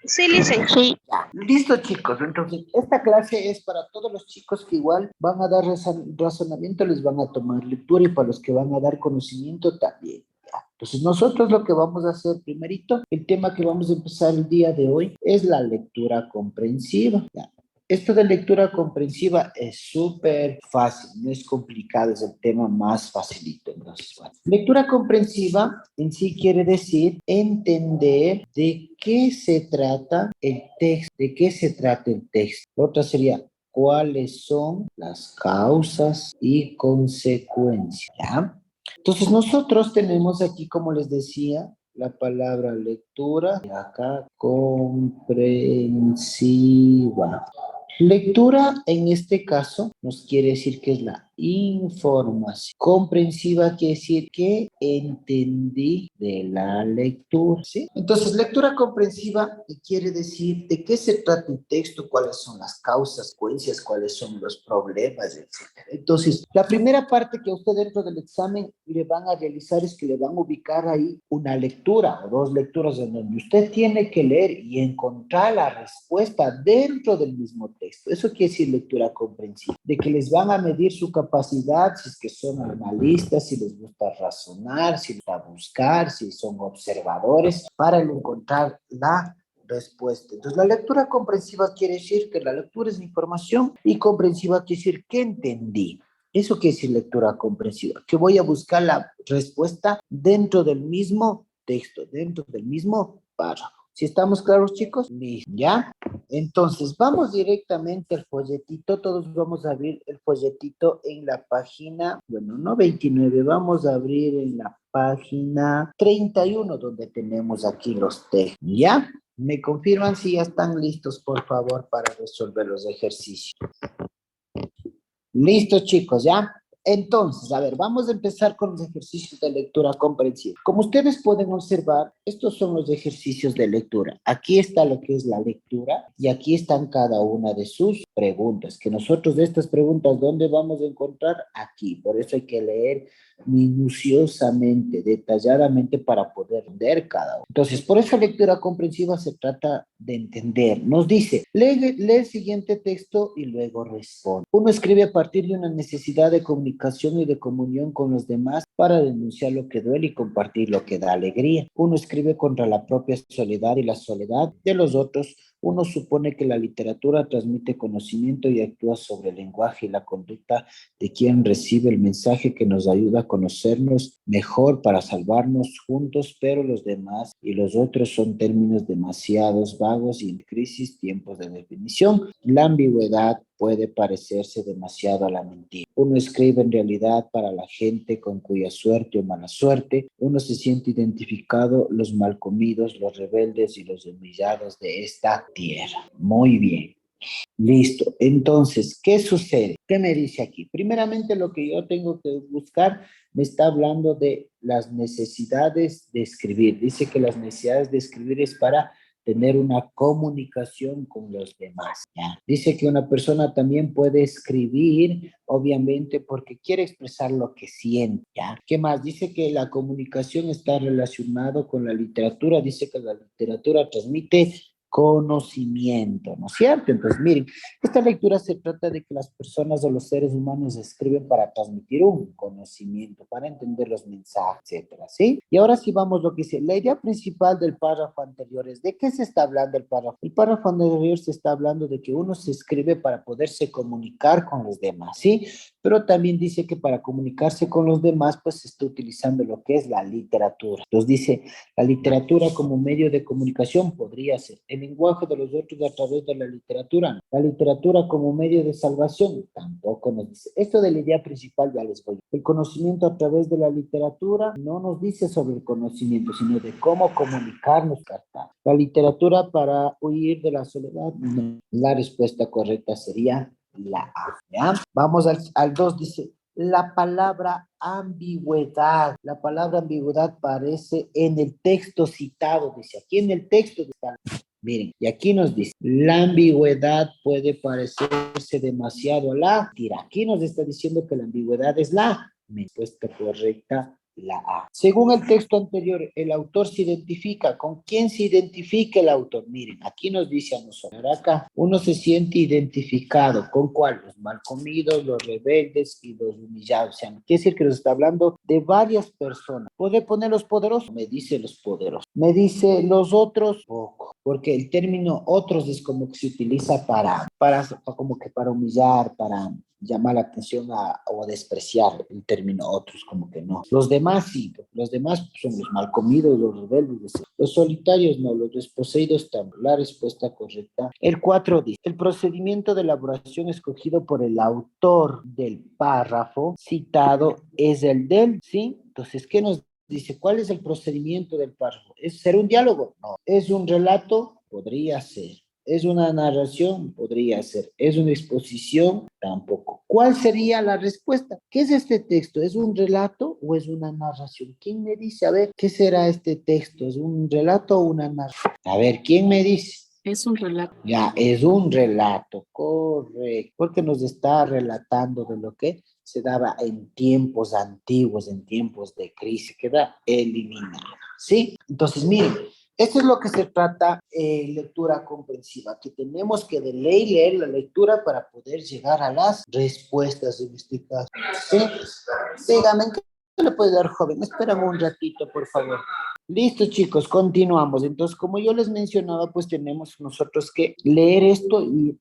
Sí, Lessing. Sí. Listo, chicos. Entonces, esta clase es para todos los chicos que igual van a dar razonamiento, les van a tomar lectura, y para los que van a dar conocimiento también. ¿Ya? Entonces, nosotros lo que vamos a hacer primerito, el tema que vamos a empezar el día de hoy es la lectura comprensiva. ¿Ya? Esto de lectura comprensiva es súper fácil, no es complicado, es el tema más facilito. Entonces, bueno, lectura comprensiva en sí quiere decir entender de qué se trata el texto, de qué se trata el texto. La otra sería cuáles son las causas y consecuencias, ¿ya? Entonces, nosotros tenemos aquí, como les decía, la palabra lectura, y acá comprensiva. Lectura en este caso nos quiere decir que es la información. Comprensiva quiere decir que entendí de la lectura, ¿sí? Entonces, lectura comprensiva quiere decir de qué se trata el texto, cuáles son las causas, consecuencias, cuáles son los problemas, etc. Entonces, la primera parte que a usted dentro del examen le van a realizar es que le van a ubicar ahí una lectura o dos lecturas en donde usted tiene que leer y encontrar la respuesta dentro del mismo texto. Eso quiere decir lectura comprensiva, de que les van a medir su capacidad, si es que son analistas, si les gusta razonar, si les gusta buscar, si son observadores, para encontrar la respuesta. Entonces, la lectura comprensiva quiere decir que la lectura es información, y comprensiva quiere decir que entendí. Eso quiere decir lectura comprensiva, que voy a buscar la respuesta dentro del mismo texto, dentro del mismo párrafo. ¿Sí estamos claros, chicos? ¿Ya? Entonces, vamos directamente al folletito. Todos vamos a abrir el folletito en la página, bueno, no 29, vamos a abrir en la página 31, donde tenemos aquí los textos. ¿Ya? ¿Me confirman si ya están listos, por favor, para resolver los ejercicios? Listos, chicos, ¿ya? Entonces, a ver, vamos a empezar con los ejercicios de lectura comprensiva. Como ustedes pueden observar, estos son los ejercicios de lectura. Aquí está lo que es la lectura y aquí están cada una de sus preguntas, que nosotros de estas preguntas, ¿dónde vamos a encontrar? Aquí. Por eso hay que leer minuciosamente, detalladamente para poder entender cada uno. Entonces, por esa lectura comprensiva se trata de entender. Nos dice, lee el siguiente texto y luego responde. Uno escribe a partir de una necesidad de comunicación y de comunión con los demás para denunciar lo que duele y compartir lo que da alegría. Uno escribe contra la propia soledad y la soledad de los otros. Uno supone que la literatura transmite conocimiento y actúa sobre el lenguaje y la conducta de quien recibe el mensaje que nos ayuda a conocernos mejor para salvarnos juntos, pero los demás y los otros son términos demasiados vagos y en crisis, tiempos de definición. La ambigüedad puede parecerse demasiado a la mentira. Uno escribe en realidad para la gente con cuya suerte o mala suerte uno se siente identificado, los mal comidos, los rebeldes y los humillados de esta tierra. Muy bien. Listo. Entonces, ¿qué sucede? ¿Qué me dice aquí? Primeramente, lo que yo tengo que buscar me está hablando de las necesidades de escribir. Dice que las necesidades de escribir es para tener una comunicación con los demás, ¿ya? Dice que una persona también puede escribir, obviamente, porque quiere expresar lo que siente, ¿ya? ¿Qué más? Dice que la comunicación está relacionada con la literatura. Dice que la literatura transmite conocimiento, ¿no es cierto? Entonces, miren, esta lectura se trata de que las personas o los seres humanos escriben para transmitir un conocimiento, para entender los mensajes, etcétera, ¿sí? Y ahora sí vamos a lo que dice. La idea principal del párrafo anterior es, ¿de qué se está hablando el párrafo? El párrafo anterior se está hablando de que uno se escribe para poderse comunicar con los demás, ¿sí? Pero también dice que para comunicarse con los demás, pues se está utilizando lo que es la literatura. Entonces dice, la literatura como medio de comunicación podría ser el lenguaje de los otros a través de la literatura. No. La literatura como medio de salvación tampoco nos dice. Esto de la idea principal ya les voy. El conocimiento a través de la literatura no nos dice sobre el conocimiento, sino de cómo comunicarnos. La literatura para huir de la soledad, no. La respuesta correcta sería la A, ¿ya? Vamos al 2, dice, la palabra ambigüedad. La palabra ambigüedad aparece en el texto citado, dice, aquí en el texto está. Miren, y aquí nos dice, la ambigüedad puede parecerse demasiado a la mentira. Aquí nos está diciendo que la ambigüedad es la respuesta correcta, la A. Según el texto anterior, el autor se identifica. ¿Con quién se identifica el autor? Miren, aquí nos dice a nosotros, acá, uno se siente identificado. ¿Con cuál? Los mal comidos, los rebeldes y los humillados. O sea, quiere decir que nos está hablando de varias personas. ¿Puede poner los poderosos? Me dice los poderosos. Me dice los otros, poco. Porque el término otros es como que se utiliza para como que para humillar, para llamar la atención o a despreciar. El término otros como que no. Los demás sí, los demás son los mal comidos, los rebeldes. Los solitarios no, los desposeídos tampoco. La respuesta correcta. El 4 dice, el procedimiento de elaboración escogido por el autor del párrafo citado es el del, ¿sí? Entonces, ¿qué nos dice? ¿Cuál es el procedimiento del párrafo? ¿Es ser un diálogo? No. ¿Es un relato? Podría ser. ¿Es una narración? Podría ser. ¿Es una exposición? Tampoco. ¿Cuál sería la respuesta? ¿Qué es este texto? ¿Es un relato o es una narración? ¿Quién me dice? A ver, ¿qué será este texto? ¿Es un relato o una narración? A ver, ¿quién me dice? Es un relato. Ya, es un relato, correcto, porque nos está relatando de lo que se daba en tiempos antiguos, en tiempos de crisis, queda eliminado, ¿sí? Entonces, miren, esto es lo que se trata lectura comprensiva, que tenemos que de ley leer la lectura para poder llegar a las respuestas en este caso, ¿sí? Dígame, ¿qué le puede dar, joven? Espérame un ratito, por favor. Listo, chicos, continuamos. Entonces, como yo les mencionaba, pues tenemos nosotros que leer esto y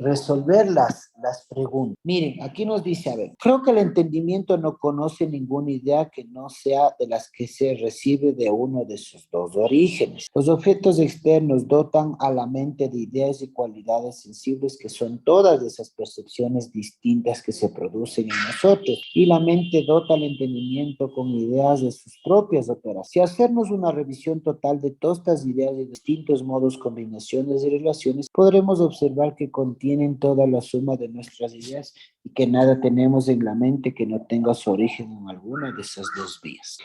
resolver las preguntas. Miren, aquí nos dice, a ver, creo que el entendimiento no conoce ninguna idea que no sea de las que se recibe de uno de sus dos orígenes. Los objetos externos dotan a la mente de ideas y cualidades sensibles que son todas esas percepciones distintas que se producen en nosotros. Y la mente dota al entendimiento con ideas de sus propias operaciones. Si hacernos una revisión total de todas estas ideas de distintos modos, combinaciones y relaciones, podremos observar que que contienen toda la suma de nuestras ideas y que nada tenemos en la mente que no tenga su origen en alguna de esas dos vías.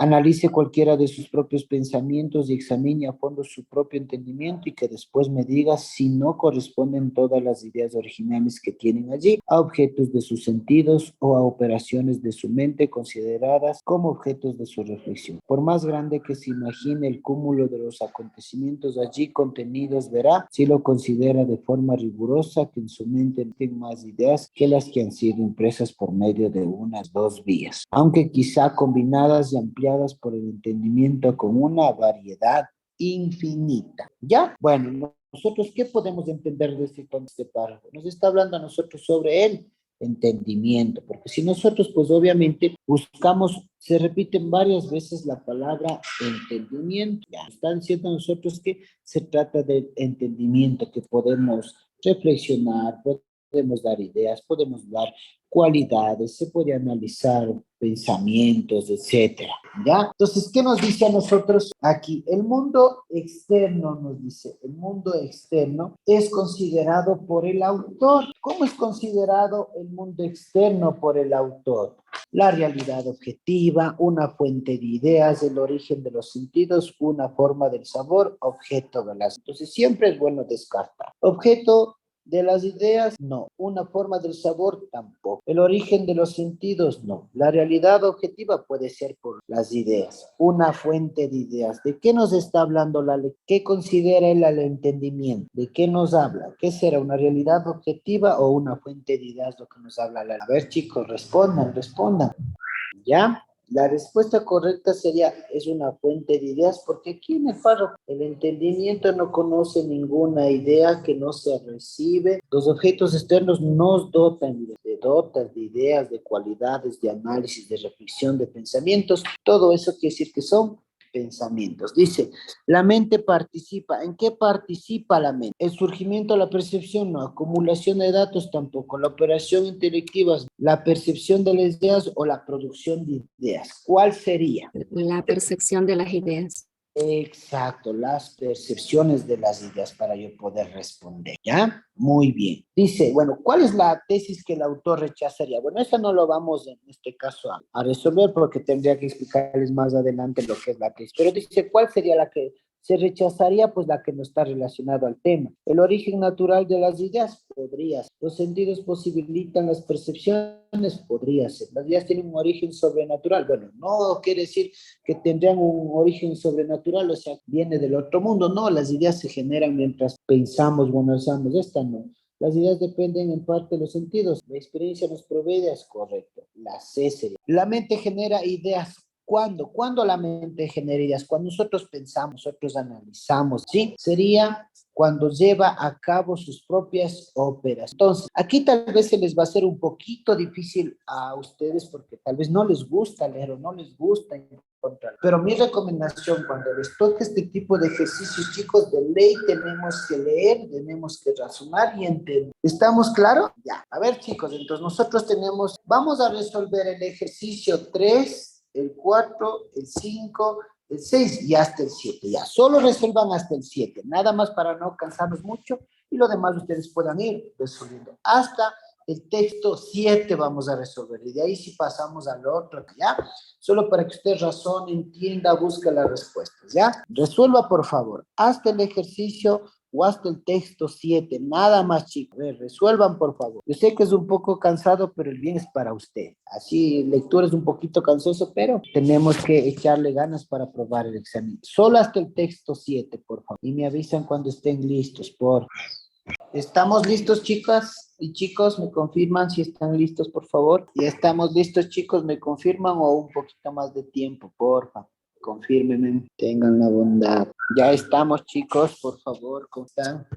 Analice cualquiera de sus propios pensamientos y examine a fondo su propio entendimiento y que después me diga si no corresponden todas las ideas originales que tienen allí a objetos de sus sentidos o a operaciones de su mente consideradas como objetos de su reflexión. Por más grande que se imagine el cúmulo de los acontecimientos allí contenidos, verá si lo considera de forma rigurosa que en su mente tiene más ideas que las que han sido impresas por medio de unas dos vías, aunque quizá combinadas y ampliadas por el entendimiento con una variedad infinita. ¿Ya? Bueno, nosotros, ¿qué podemos entender de este párrafo? Nos está hablando a nosotros sobre el entendimiento, porque si nosotros, pues obviamente, buscamos, se repiten varias veces la palabra entendimiento. Ya están diciendo nosotros que se trata del entendimiento, que podemos reflexionar, podemos dar ideas, podemos dar cualidades, se puede analizar pensamientos, etcétera, ¿ya? Entonces, ¿qué nos dice a nosotros aquí? El mundo externo, nos dice, el mundo externo es considerado por el autor. ¿Cómo es considerado el mundo externo por el autor? La realidad objetiva, una fuente de ideas, el origen de los sentidos, una forma del sabor, objeto de las... Entonces, siempre es bueno descartar. Objeto de las ideas, no. Una forma del sabor, tampoco. El origen de los sentidos, no. La realidad objetiva puede ser por las ideas. Una fuente de ideas. ¿De qué nos está hablando la ley? ¿Qué considera él al entendimiento? ¿De qué nos habla? ¿Qué será? ¿Una realidad objetiva o una fuente de ideas lo que nos habla la ley? A ver, chicos, respondan. ¿Ya? La respuesta correcta sería, es una fuente de ideas, porque aquí en el párrafo, el entendimiento no conoce ninguna idea que no se recibe. Los objetos externos nos dotan de ideas, de cualidades, de análisis, de reflexión, de pensamientos. Todo eso quiere decir que son pensamientos. Dice, la mente participa. ¿En qué participa la mente? El surgimiento, la percepción, no. Acumulación de datos, tampoco. La operación intelectiva, la percepción de las ideas o la producción de ideas. ¿Cuál sería? La percepción de las ideas. Exacto, las percepciones de las ideas para yo poder responder, ¿ya? Muy bien. Dice, bueno, ¿cuál es la tesis que el autor rechazaría? Bueno, esa no lo vamos en este caso a resolver porque tendría que explicarles más adelante lo que es la tesis, pero dice, ¿cuál sería la que se rechazaría? Pues la que no está relacionada al tema. El origen natural de las ideas, podría ser. Los sentidos posibilitan las percepciones, podría ser. Las ideas tienen un origen sobrenatural. Bueno, no quiere decir que tendrían un origen sobrenatural, o sea, viene del otro mundo. No, las ideas se generan mientras pensamos, bueno, usamos esta no. Las ideas dependen en parte de los sentidos. La experiencia nos provee, es correcto. La C sería. La mente genera ideas. ¿Cuándo? ¿Cuándo la mente genera ideas? Cuando nosotros pensamos, nosotros analizamos, ¿sí? Sería cuando lleva a cabo sus propias óperas. Entonces, aquí tal vez se les va a hacer un poquito difícil a ustedes porque tal vez no les gusta leer o no les gusta encontrar. Pero mi recomendación cuando les toque este tipo de ejercicios, chicos, de ley tenemos que leer, tenemos que razonar y entender. ¿Estamos claros? Ya. A ver, chicos, entonces nosotros vamos a resolver el ejercicio 3, el 4, el 5, el 6 y hasta el 7. Ya, solo resuelvan hasta el 7, nada más para no cansarnos mucho y lo demás ustedes puedan ir resolviendo. Hasta el texto 7 vamos a resolver y de ahí si pasamos al otro, ¿ya? Solo para que usted razone, entienda, busque las respuestas, ¿ya? Resuelva, por favor, hasta el ejercicio o hasta el texto 7, nada más, chicos. A ver, resuelvan, por favor. Yo sé que es un poco cansado, pero el bien es para usted. Así, lectura es un poquito cansoso, pero tenemos que echarle ganas para aprobar el examen. Solo hasta el texto 7, por favor. Y me avisan cuando estén listos, por favor. ¿Estamos listos, chicas y chicos? ¿Me confirman si están listos, por favor? ¿Ya estamos listos, chicos? ¿Me confirman o un poquito más de tiempo, por favor? Confírmenme, tengan la bondad. Ya estamos, chicos, por favor, ¿cómo están?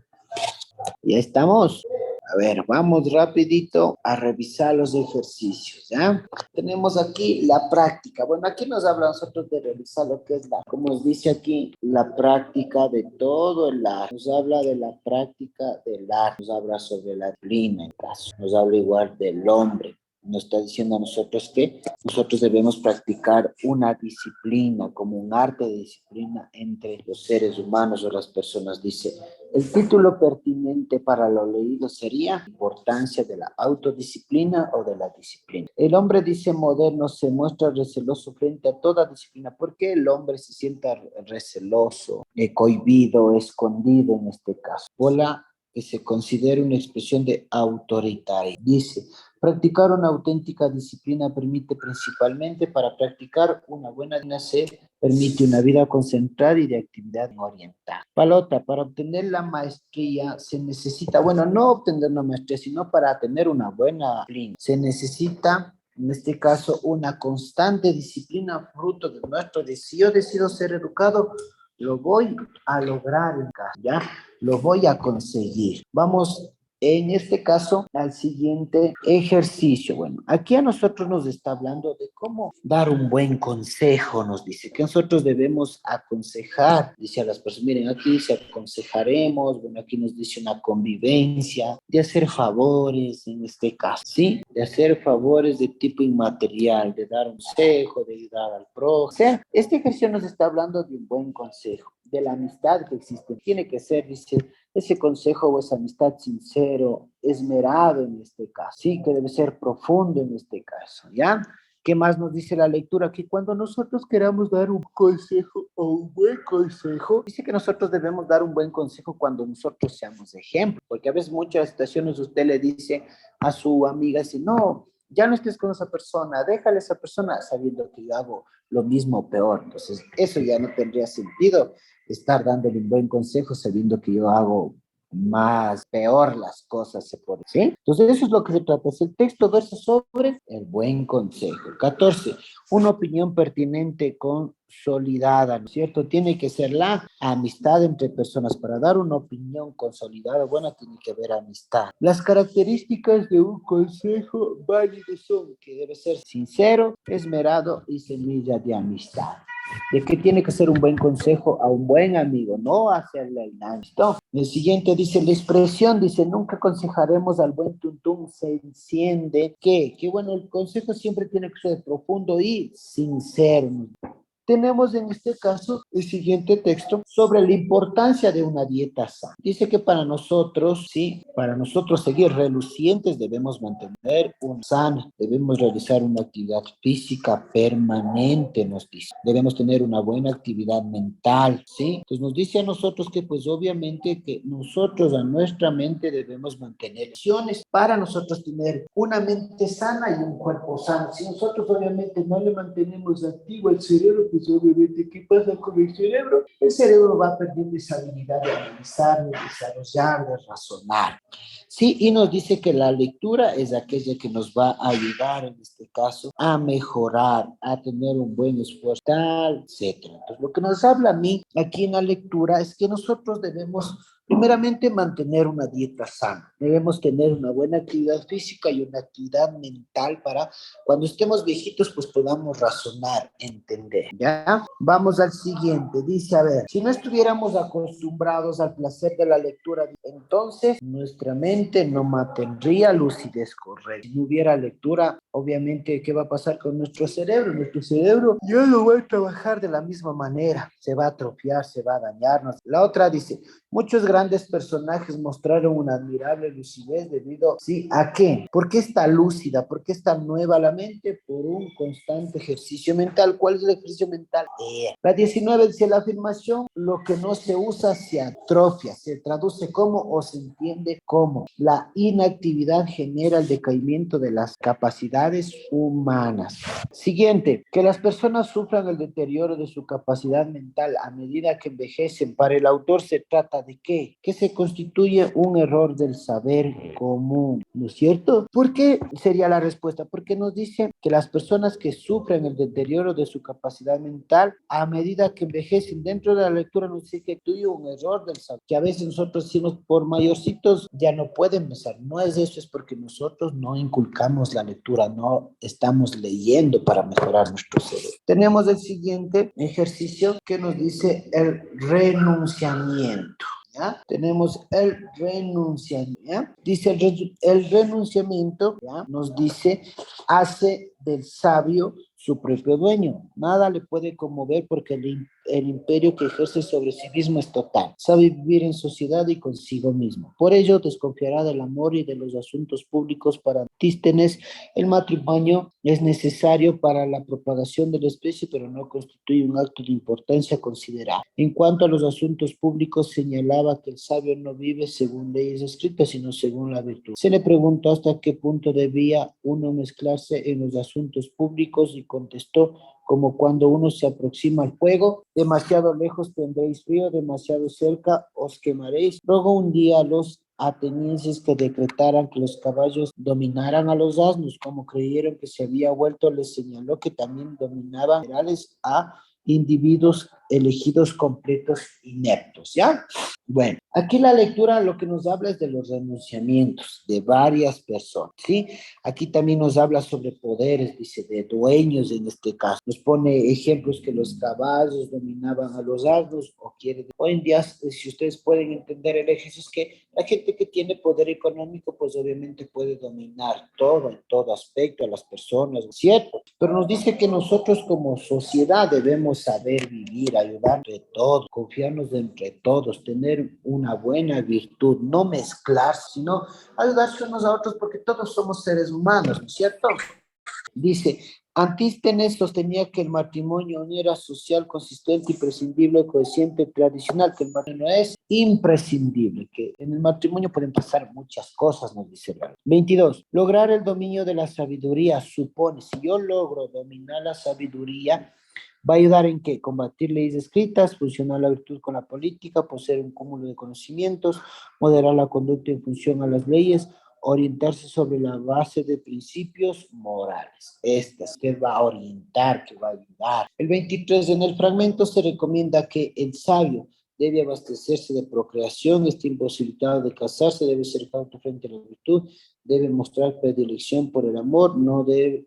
Ya estamos. A ver, vamos rapidito a revisar los ejercicios, ¿ya? Tenemos aquí la práctica. Bueno, aquí nos habla nosotros de revisar lo que es como nos dice aquí, la práctica de todo el arte. Nos habla de la práctica del arte. Nos habla sobre la disciplina, en caso. Nos habla igual del hombre. nos está diciendo a nosotros que nosotros debemos practicar una disciplina, como un arte de disciplina entre los seres humanos o las personas. Dice, el título pertinente para lo leído sería importancia de la autodisciplina o de la disciplina. El hombre, dice, moderno se muestra receloso frente a toda disciplina. ¿Por qué el hombre se sienta receloso, cohibido, escondido en este caso? Por la que se considera una expresión de autoritario. Dice, practicar una auténtica disciplina permite principalmente, para practicar una buena disciplina, se permite una vida concentrada y de actividad orientada. Palota, para obtener la maestría se necesita, bueno, no obtener una maestría, sino para tener una buena disciplina, se necesita, en este caso, una constante disciplina fruto de nuestro deseo. Si yo decido ser educado, lo voy a lograr en casa, ¿ya? Lo voy a conseguir. Vamos, en este caso, al siguiente ejercicio. Bueno, aquí a nosotros nos está hablando de cómo dar un buen consejo, nos dice que nosotros debemos aconsejar, dice a las personas, miren, aquí dice aconsejaremos, bueno, aquí nos dice una convivencia, de hacer favores, en este caso, ¿sí? De hacer favores de tipo inmaterial, de dar un consejo, de ayudar al prójimo. O sea, este ejercicio nos está hablando de un buen consejo, de la amistad que existe. Tiene que ser, dice, ese consejo o esa amistad sincero, esmerado en este caso, sí, que debe ser profundo en este caso, ¿ya? ¿Qué más nos dice la lectura? Que cuando nosotros queramos dar un consejo o un buen consejo, dice que nosotros debemos dar un buen consejo cuando nosotros seamos ejemplo, porque a veces muchas situaciones usted le dice a su amiga, si no, ya no estés con esa persona, déjale a esa persona sabiendo que yo hago lo mismo o peor. Entonces, eso ya no tendría sentido, estar dándole un buen consejo sabiendo que yo hago más peor las cosas, se puede decir. Entonces, eso es lo que se trata. Es el texto versa sobre el buen consejo. 14. Una opinión pertinente consolidada, ¿no es cierto? Tiene que ser la amistad entre personas. Para dar una opinión consolidada, buena, tiene que haber amistad. Las características de un consejo válido son que debe ser sincero, esmerado y semilla de amistad. De que tiene que ser un buen consejo a un buen amigo, no hacerle el daño. El siguiente dice, la expresión, dice, nunca aconsejaremos al buen tuntún, se enciende. Que bueno, el consejo siempre tiene que ser profundo y sincero. Tenemos en este caso el siguiente texto sobre la importancia de una dieta sana. Dice que para nosotros, sí, para nosotros seguir relucientes debemos mantener una sana, debemos realizar una actividad física permanente, nos dice. Debemos tener una buena actividad mental, ¿sí? Entonces nos dice a nosotros que pues obviamente que nosotros a nuestra mente debemos mantener acciones para nosotros tener una mente sana y un cuerpo sano. Si nosotros obviamente no le mantenemos activo el cerebro, pues obviamente, ¿qué pasa con el cerebro? El cerebro va perdiendo esa habilidad de analizar, de desarrollar, de razonar. Sí, y nos dice que la lectura es aquella que nos va a ayudar, en este caso, a mejorar, a tener un buen esfuerzo, tal, etc. Entonces, lo que nos habla a mí aquí en la lectura es que nosotros debemos primeramente mantener una dieta sana, debemos tener una buena actividad física y una actividad mental para cuando estemos viejitos pues podamos razonar, entender, ¿ya? Vamos al siguiente, dice, a ver, si no estuviéramos acostumbrados al placer de la lectura, entonces nuestra mente no mantendría lucidez correcta. Si no hubiera lectura, obviamente, ¿qué va a pasar con nuestro cerebro? Nuestro cerebro ya no va a trabajar de la misma manera, se va a atrofiar, se va a dañarnos. La otra dice, muchos grandes personajes mostraron una admirable lucidez debido, ¿sí? ¿A qué? ¿Por qué está lúcida? ¿Por qué está nueva la mente? Por un constante ejercicio mental. ¿Cuál es el ejercicio mental? La 19 dice, la afirmación, lo que no se usa se atrofia, se traduce como o se entiende como la inactividad genera el decaimiento de las capacidades humanas. Siguiente, que las personas sufran el deterioro de su capacidad mental a medida que envejecen. Para el autor se trata de ¿qué? Que se constituye un error del saber común, ¿no es cierto? ¿Por qué sería la respuesta? Porque nos dice que las personas que sufren el deterioro de su capacidad mental a medida que envejecen, dentro de la lectura nos dice que constituye un error del saber, que a veces nosotros decimos por mayorcitos ya no pueden pensar. No es eso, es porque nosotros no inculcamos la lectura, no estamos leyendo para mejorar nuestro cerebro. Tenemos el siguiente ejercicio que nos dice el renunciamiento. ¿ya? Tenemos el renunciamiento, ¿ya? Dice el renunciamiento, ¿ya? Nos dice, hace del sabio su propio dueño. Nada le puede conmover porque el imperio que ejerce sobre sí mismo es total. Sabe vivir en sociedad y consigo mismo. Por ello, desconfiará del amor y de los asuntos públicos. Para Antístenes, el matrimonio es necesario para la propagación de la especie, pero no constituye un acto de importancia considerable. En cuanto a los asuntos públicos, señalaba que el sabio no vive según leyes escritas, sino según la virtud. Se le preguntó hasta qué punto debía uno mezclarse en los asuntos públicos y contestó, como cuando uno se aproxima al fuego, demasiado lejos tendréis frío, demasiado cerca os quemaréis. Luego un día a los atenienses que decretaran que los caballos dominaran a los asnos, como creyeron que se había vuelto, les señaló que también dominaban generales a individuos elegidos completos ineptos, ¿ya? Bueno, aquí la lectura lo que nos habla es de los renunciamientos de varias personas, ¿sí? Aquí también nos habla sobre poderes, dice, de dueños en este caso. Nos pone ejemplos que los caballos dominaban a los asnos, o quiere... Hoy en día, si ustedes pueden entender el eje, es que la gente que tiene poder económico, pues obviamente puede dominar todo, en todo aspecto, a las personas, ¿cierto? Pero nos dice que nosotros como sociedad debemos saber vivir, ayudar entre todos, confiarnos entre todos, tener una buena virtud, no mezclarse, sino ayudarse unos a otros porque todos somos seres humanos, ¿no es cierto? Dice, Antístenes sostenía que el matrimonio no era social, consistente, imprescindible, coherente, tradicional, que el matrimonio es imprescindible, que en el matrimonio pueden pasar muchas cosas, nos dice la 22. Lograr el dominio de la sabiduría supone, si yo logro dominar la sabiduría, ¿va a ayudar en qué? Combatir leyes escritas, funcionar la virtud con la política, poseer un cúmulo de conocimientos, moderar la conducta en función a las leyes, orientarse sobre la base de principios morales. Estas que va a orientar, que va a ayudar. El 23, en el fragmento se recomienda que el sabio debe abastecerse de procreación, está imposibilitado de casarse, debe ser cauto frente a la virtud, debe mostrar predilección por el amor, no debe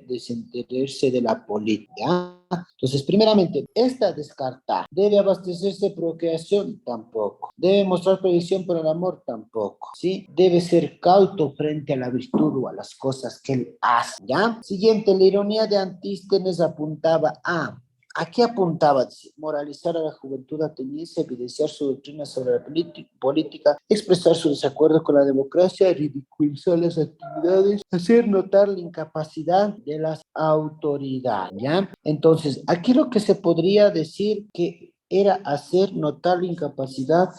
desentenderse de la política. Entonces, primeramente, esta descartar. ¿Debe abastecerse de procreación? Tampoco. ¿Debe mostrar previsión por el amor? Tampoco. ¿Sí? Debe ser cauto frente a la virtud o a las cosas que él hace. ¿Ya? Siguiente, la ironía de Antístenes apuntaba a... Aquí apuntaba, dice, moralizar a la juventud ateniense, evidenciar su doctrina sobre la política, expresar su desacuerdo con la democracia, ridiculizar las actividades, hacer notar la incapacidad de las autoridades, ¿ya? Entonces, aquí lo que se podría decir que era hacer notar la incapacidad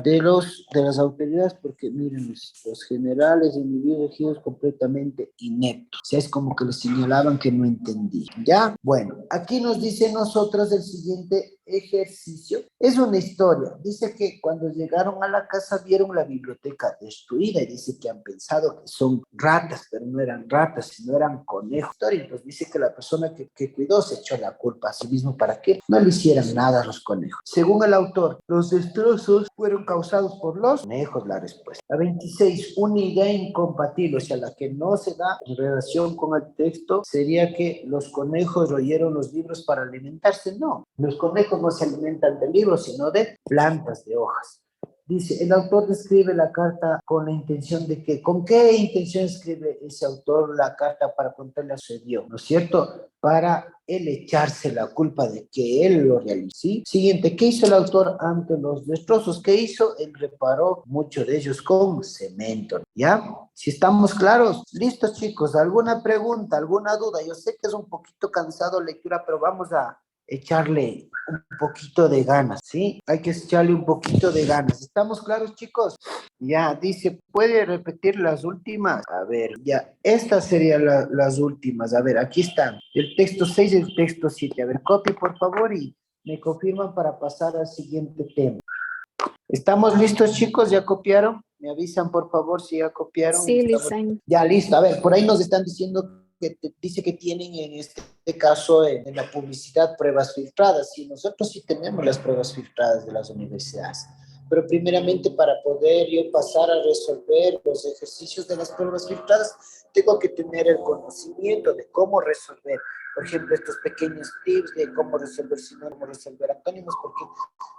de las autoridades, porque miren, los generales y individuos elegidos completamente ineptos. O sea, es como que les señalaban que no entendían. ¿Ya? Bueno, aquí nos dice nosotros el siguiente ejercicio. Es una historia. Dice que cuando llegaron a la casa vieron la biblioteca destruida y dice que han pensado que son ratas, pero no eran ratas, sino eran conejos. Entonces dice que la persona que cuidó se echó la culpa a sí mismo para que no le hicieran nada a los conejos. Según el autor, los destrozos fueron causados por los conejos, la respuesta. La 26, una idea incompatible, o sea, la que no se da en relación con el texto, sería que los conejos royeron los libros para alimentarse. No, los conejos no se alimentan de libros, sino de plantas, de hojas. Dice, el autor describe la carta con la intención de que, ¿con qué intención escribe ese autor la carta para contarle a su Dios? ¿No es cierto? Para él echarse la culpa de que él lo realizó. ¿Sí? Siguiente, ¿qué hizo el autor ante los destrozos? ¿Qué hizo? Él reparó muchos de ellos con cemento. ¿Ya? Si estamos claros, listos chicos, ¿alguna pregunta, alguna duda? Yo sé que es un poquito cansado la lectura, pero vamos a echarle un poquito de ganas, ¿sí? Hay que echarle un poquito de ganas. ¿Estamos claros, chicos? Ya, dice, ¿puede repetir las últimas? A ver, ya, estas serían las últimas. A ver, aquí están. El texto 6 y el texto 7. A ver, copie, por favor, y me confirman para pasar al siguiente tema. ¿Estamos listos, chicos? ¿Ya copiaron? Me avisan, por favor, si ya copiaron. Sí, Lisan. Ya, listo. A ver, por ahí nos están diciendo que dice que tienen en este caso en la publicidad pruebas filtradas. Sí, nosotros sí tenemos las pruebas filtradas de las universidades. Pero primeramente para poder yo pasar a resolver los ejercicios de las pruebas filtradas, tengo que tener el conocimiento de cómo resolver por ejemplo, estos pequeños tips de cómo resolver sinónimos, resolver antónimos, porque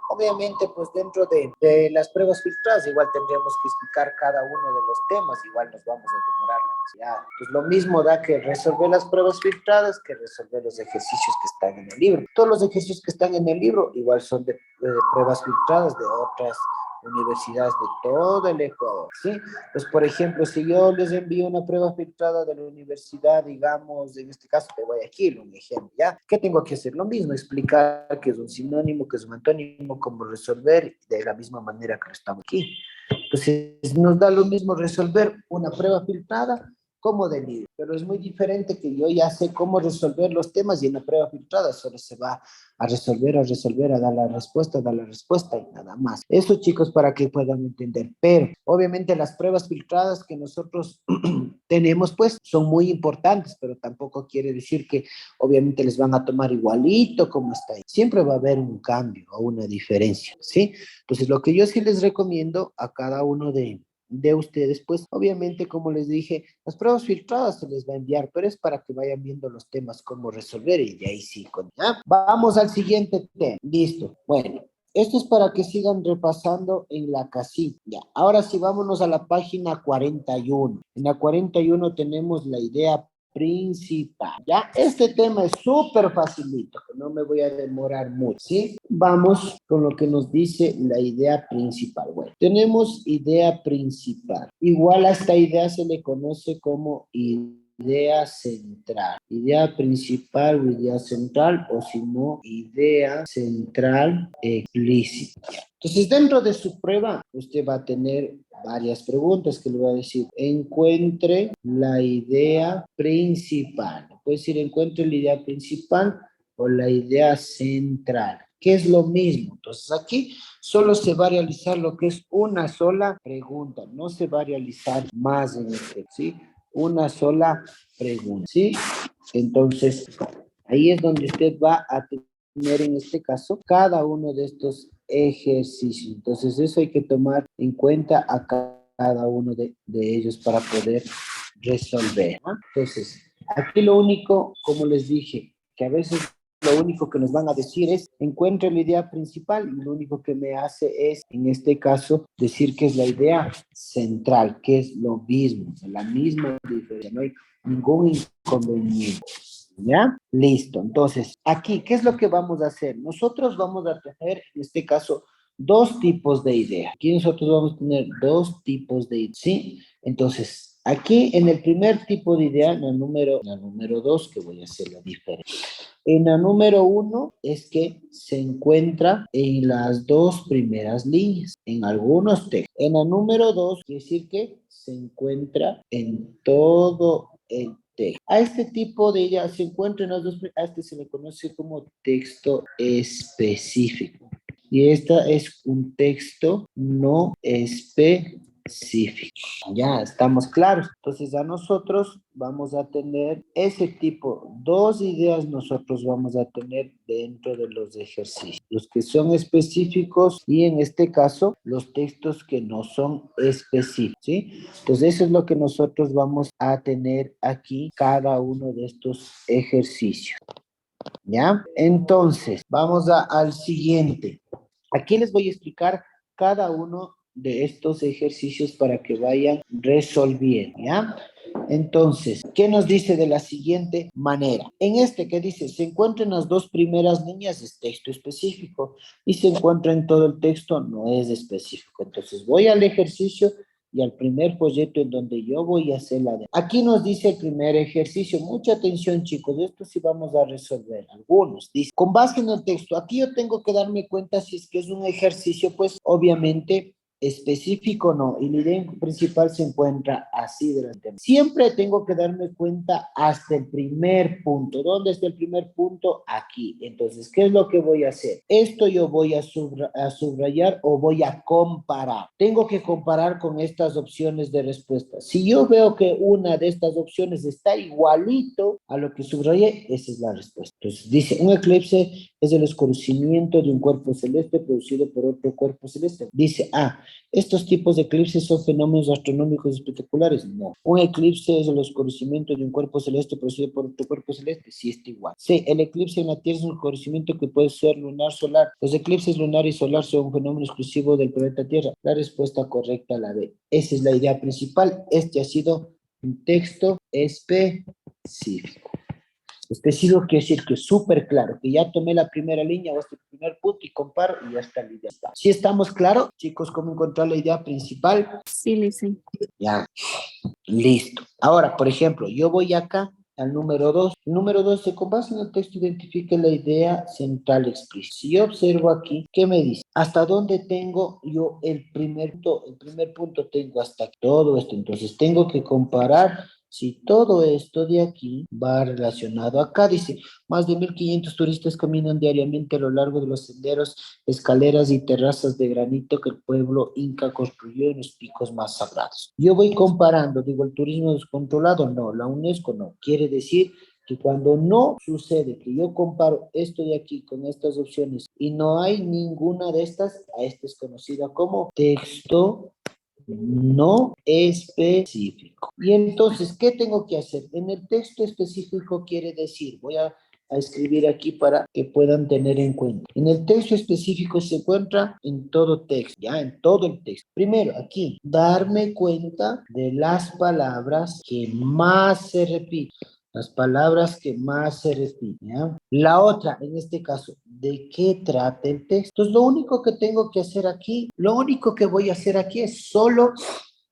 obviamente, pues dentro de las pruebas filtradas, igual tendríamos que explicar cada uno de los temas, igual nos vamos a demorar la necesidad. Pues lo mismo da que resolver las pruebas filtradas que resolver los ejercicios que están en el libro. Todos los ejercicios que están en el libro igual son de pruebas filtradas de otras universidades de todo el Ecuador, ¿sí? Pues, por ejemplo, si yo les envío una prueba filtrada de la universidad, digamos, en este caso de Guayaquil, un ejemplo, ¿ya? ¿Qué tengo que hacer? Lo mismo, explicar qué es un sinónimo, qué es un antónimo, cómo resolver de la misma manera que lo estamos aquí. Entonces, nos da lo mismo resolver una prueba filtrada como de libro, pero es muy diferente que yo ya sé cómo resolver los temas y en la prueba filtrada solo se va a resolver, a dar la respuesta y nada más. Eso, chicos, para que puedan entender. Pero, obviamente, las pruebas filtradas que nosotros tenemos, pues, son muy importantes, pero tampoco quiere decir que, obviamente, les van a tomar igualito como está ahí. Siempre va a haber un cambio o una diferencia, ¿sí? Entonces, lo que yo sí les recomiendo a cada uno de ustedes, pues obviamente, como les dije, las pruebas filtradas se les va a enviar, pero es para que vayan viendo los temas, cómo resolver, y de ahí sí. ¿Ya? Vamos al siguiente tema. Listo. Bueno, esto es para que sigan repasando en la casilla. Ya. Ahora sí, vámonos a la página 41. En la 41 tenemos la idea principal. Ya, este tema es súper facilito, que no me voy a demorar mucho, ¿sí? Vamos con lo que nos dice la idea principal. Bueno, tenemos idea principal. Igual a esta idea se le conoce como idea central. Idea principal o idea central, o si no, idea central explícita. Entonces, dentro de su prueba, usted va a tener varias preguntas que le voy a decir. Encuentre la idea principal. Puede decir, encuentre la idea principal o la idea central, que es lo mismo. Entonces, aquí solo se va a realizar lo que es una sola pregunta. No se va a realizar más en este, ¿sí? Una sola pregunta, ¿sí? Entonces, ahí es donde usted va a tener, en este caso, cada uno de estos ejercicios. Entonces, eso hay que tomar en cuenta a cada uno de ellos para poder resolver, ¿no? Entonces, aquí lo único, como les dije, que a veces lo único que nos van a decir es, encuentre la idea principal, y lo único que me hace es, en este caso, decir que es la idea central, que es lo mismo, la misma diferencia, no hay ningún inconveniente. ¿Ya? Listo. Entonces, aquí, ¿qué es lo que vamos a hacer? Nosotros vamos a tener, en este caso, dos tipos de idea. Aquí nosotros vamos a tener dos tipos de idea, ¿sí? Entonces, aquí en el primer tipo de idea, en la número 2, que voy a hacer la diferencia. En la número 1 es que se encuentra en las dos primeras líneas, en algunos textos. En la número 2 quiere decir que se encuentra en todo el texto. A este tipo de idea se encuentra en las dos, a este se le conoce como texto específico. Y esta es un texto no específico. Ya estamos claros. Entonces, a nosotros vamos a tener ese tipo, dos ideas nosotros vamos a tener dentro de los ejercicios. Los que son específicos y, en este caso, los textos que no son específicos, ¿sí? Entonces, eso es lo que nosotros vamos a tener aquí, cada uno de estos ejercicios. ¿Ya? Entonces, vamos al siguiente. Aquí les voy a explicar cada uno de estos ejercicios para que vayan resolviendo, ¿ya? Entonces, ¿qué nos dice de la siguiente manera? En este que dice, se encuentra en las dos primeras líneas, es texto específico, y se encuentra en todo el texto, no es específico. Entonces, voy al ejercicio y al primer folleto en donde yo voy a hacer la de... Aquí nos dice el primer ejercicio. Mucha atención, chicos. Esto sí vamos a resolver. Algunos. Dice, con base en el texto, aquí yo tengo que darme cuenta si es que es un ejercicio, pues, obviamente, específico no, y la idea principal se encuentra así delante. Siempre tengo que darme cuenta hasta el primer punto. ¿Dónde está el primer punto? Aquí. Entonces, ¿qué es lo que voy a hacer? Esto yo voy a subrayar o voy a comparar. Tengo que comparar con estas opciones de respuesta. Si yo veo que una de estas opciones está igualito a lo que subrayé, esa es la respuesta. Entonces, dice, un eclipse es el oscurecimiento de un cuerpo celeste producido por otro cuerpo celeste. Dice, ¿estos tipos de eclipses son fenómenos astronómicos espectaculares? No. ¿Un eclipse es el oscurecimiento de un cuerpo celeste producido por otro cuerpo celeste? Sí, está igual. C, el eclipse en la Tierra es un oscurecimiento que puede ser lunar, solar. Los eclipses lunar y solar son un fenómeno exclusivo del planeta Tierra. La respuesta correcta, la B. Esa es la idea principal. Este ha sido un texto específico. Específico quiere decir que es súper claro, que ya tomé la primera línea o este primer punto y comparo y ya está la idea. ¿Sí estamos claros, chicos, cómo encontrar la idea principal? Sí, Listen. Ya, listo. Ahora, por ejemplo, yo voy acá al número 2. El número 2 se con base en el texto identifique la idea central explícita. Si yo observo aquí, ¿qué me dice? ¿Hasta dónde tengo yo el primer punto? El primer punto tengo hasta aquí, todo esto. Entonces tengo que comparar si todo esto de aquí va relacionado acá. Dice, más de 1.500 turistas caminan diariamente a lo largo de los senderos, escaleras y terrazas de granito que el pueblo inca construyó en los picos más sagrados. Yo voy comparando, digo, el turismo descontrolado, no, la UNESCO no. Quiere decir que cuando no sucede que yo comparo esto de aquí con estas opciones y no hay ninguna de estas, a esta es conocida como texto no específico. Y entonces, ¿qué tengo que hacer? En el texto específico quiere decir, voy a escribir aquí para que puedan tener en cuenta. En el texto específico se encuentra en todo texto, ya en todo el texto. Primero, aquí, darme cuenta de las palabras que más se repiten. Las palabras que más se repiten, ¿ya? La otra, en este caso, ¿de qué trata el texto? Entonces, lo único que tengo que hacer aquí, lo único que voy a hacer aquí es solo